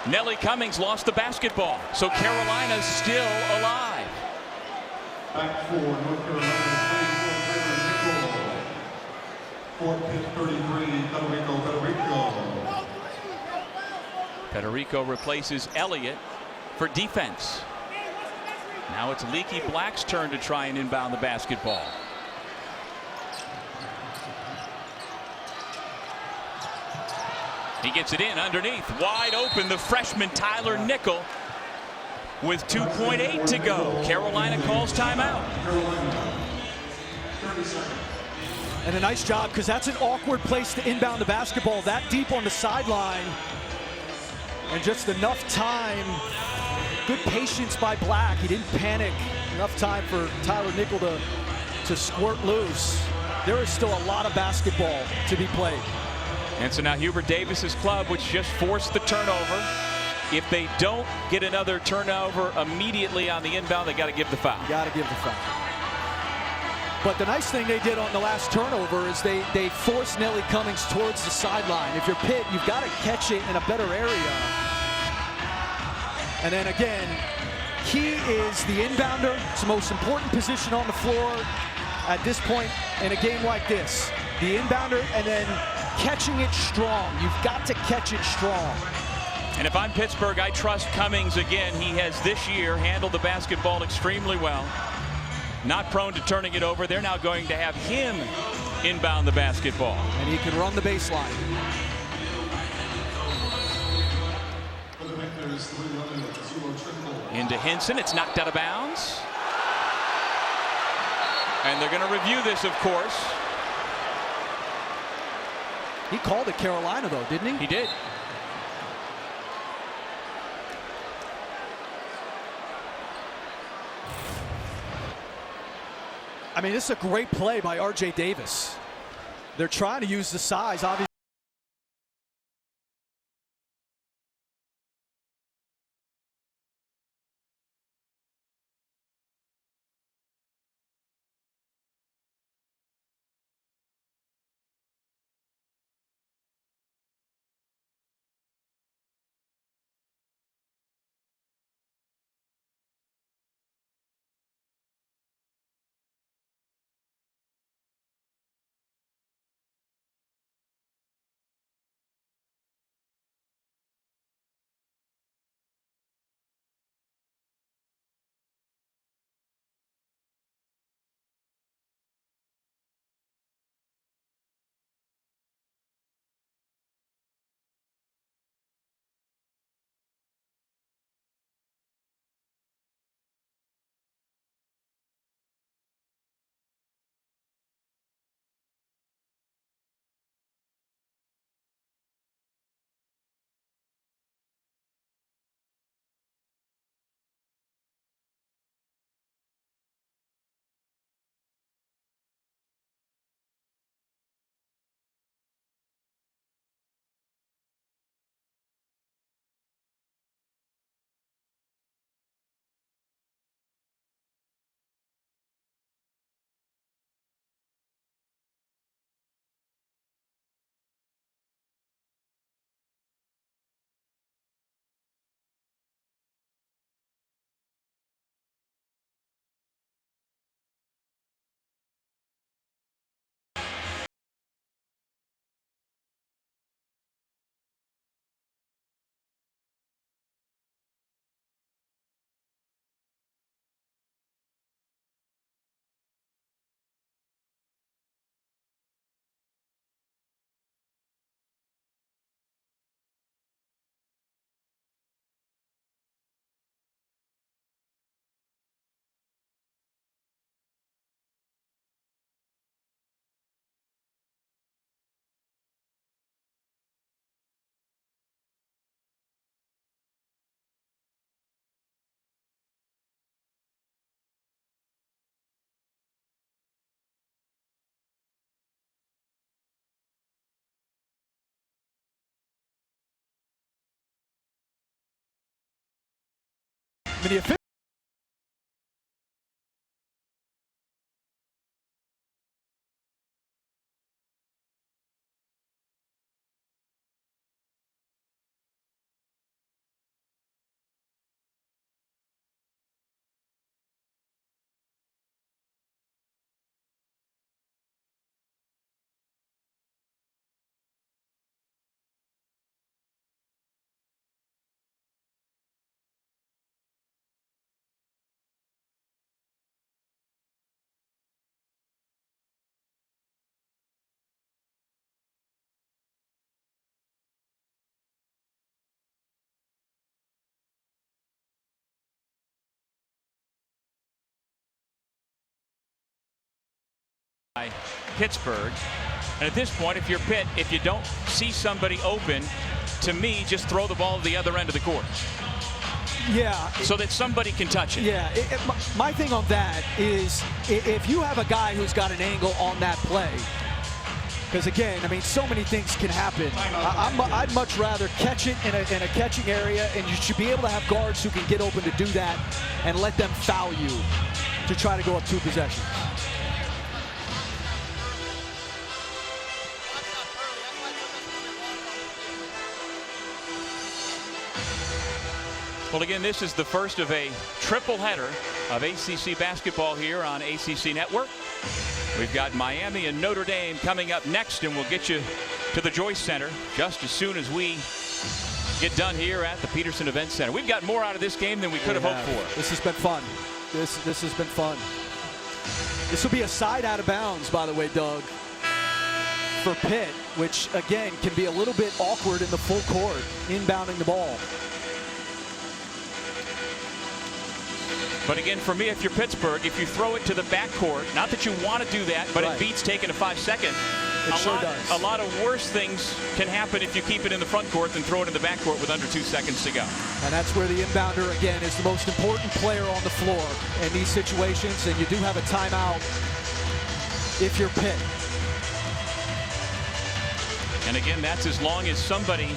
Nellie Cummings lost the basketball, so Carolina's still alive. Back for North Carolina, 34, for Pitt, 33, Federico. Federico replaces Elliott for defense. Now it's Leaky Black's turn to try and inbound the basketball. He gets it in underneath, wide open, the freshman Tyler Nickel with 2.8 to go. Carolina calls timeout. And a nice job, because that's an awkward place to inbound the basketball, that deep on the sideline. And just enough time, good patience by Black. He didn't panic. Enough time for Tyler Nickel to squirt loose. There is still a lot of basketball to be played. And so now Hubert Davis's club, which just forced the turnover. If they don't get another turnover immediately on the inbound, they got to give the foul. Got to give the foul. But the nice thing they did on the last turnover is they forced Nellie Cummings towards the sideline. If you're Pitt, you've got to catch it in a better area. And then again, he is the inbounder. It's the most important position on the floor at this point in a game like this. The inbounder and then catching it strong. You've got to catch it strong. And if I'm Pittsburgh, I trust Cummings again. He has this year handled the basketball extremely well. Not prone to turning it over. They're now going to have him inbound the basketball. And he can run the baseline. Into Hinson. It's knocked out of bounds. And they're going to review this, of course. He called it Carolina, though, didn't he? He did. I mean, this is a great play by R.J. Davis. They're trying to use the size, obviously. I mean, the Pittsburgh. And at this point, if you're Pitt, if you don't see somebody open, to me, just throw the ball to the other end of the court. Yeah. So that somebody can touch it. Yeah. My thing on that is if you have a guy who's got an angle on that play, because again, I mean, so many things can happen. I'd much rather catch it in a catching area, and you should be able to have guards who can get open to do that and let them foul you to try to go up 2 possessions. Well, again, this is the first of a triple header of ACC basketball here on ACC Network. We've got Miami and Notre Dame coming up next, and we'll get you to the Joyce Center just as soon as we get done here at the Peterson Event Center. We've got more out of this game than we could have hoped for. This has been fun. This has been fun. This will be a side out of bounds, by the way, Doug, for Pitt, which, again, can be a little bit awkward in the full court, inbounding the ball. But again, for me, if you're Pittsburgh, if you throw it to the backcourt, not that you want to do that, but it beats taking a 5-second. It sure does. A lot of worse things can happen if you keep it in the front court than throw it in the backcourt with under 2 seconds to go. And that's where the inbounder, again, is the most important player on the floor in these situations, and you do have a timeout if you're Pitt. And again, that's as long as somebody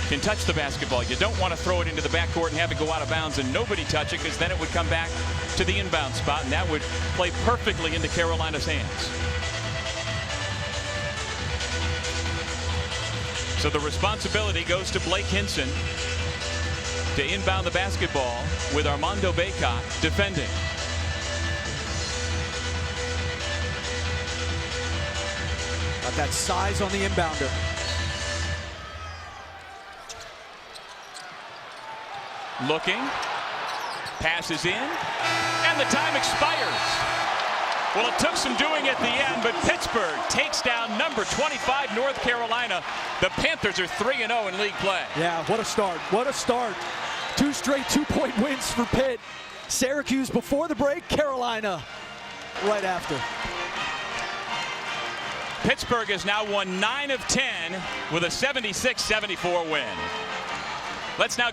can touch the basketball. You don't want to throw it into the backcourt and have it go out of bounds and nobody touch it, because then it would come back to the inbound spot, and that would play perfectly into Carolina's hands. So the responsibility goes to Blake Hinson to inbound the basketball with Armando Bacot defending. Got that size on the inbounder. Looking, passes in, and the time expires. Well, it took some doing at the end, but Pittsburgh takes down number 25 North Carolina. The Panthers are 3-0 in league play. Yeah, what a start. What a start. 2 straight 2-point wins for Pitt. Syracuse before the break, Carolina right after. Pittsburgh has now won 9 of 10 with a 76-74 win. Let's now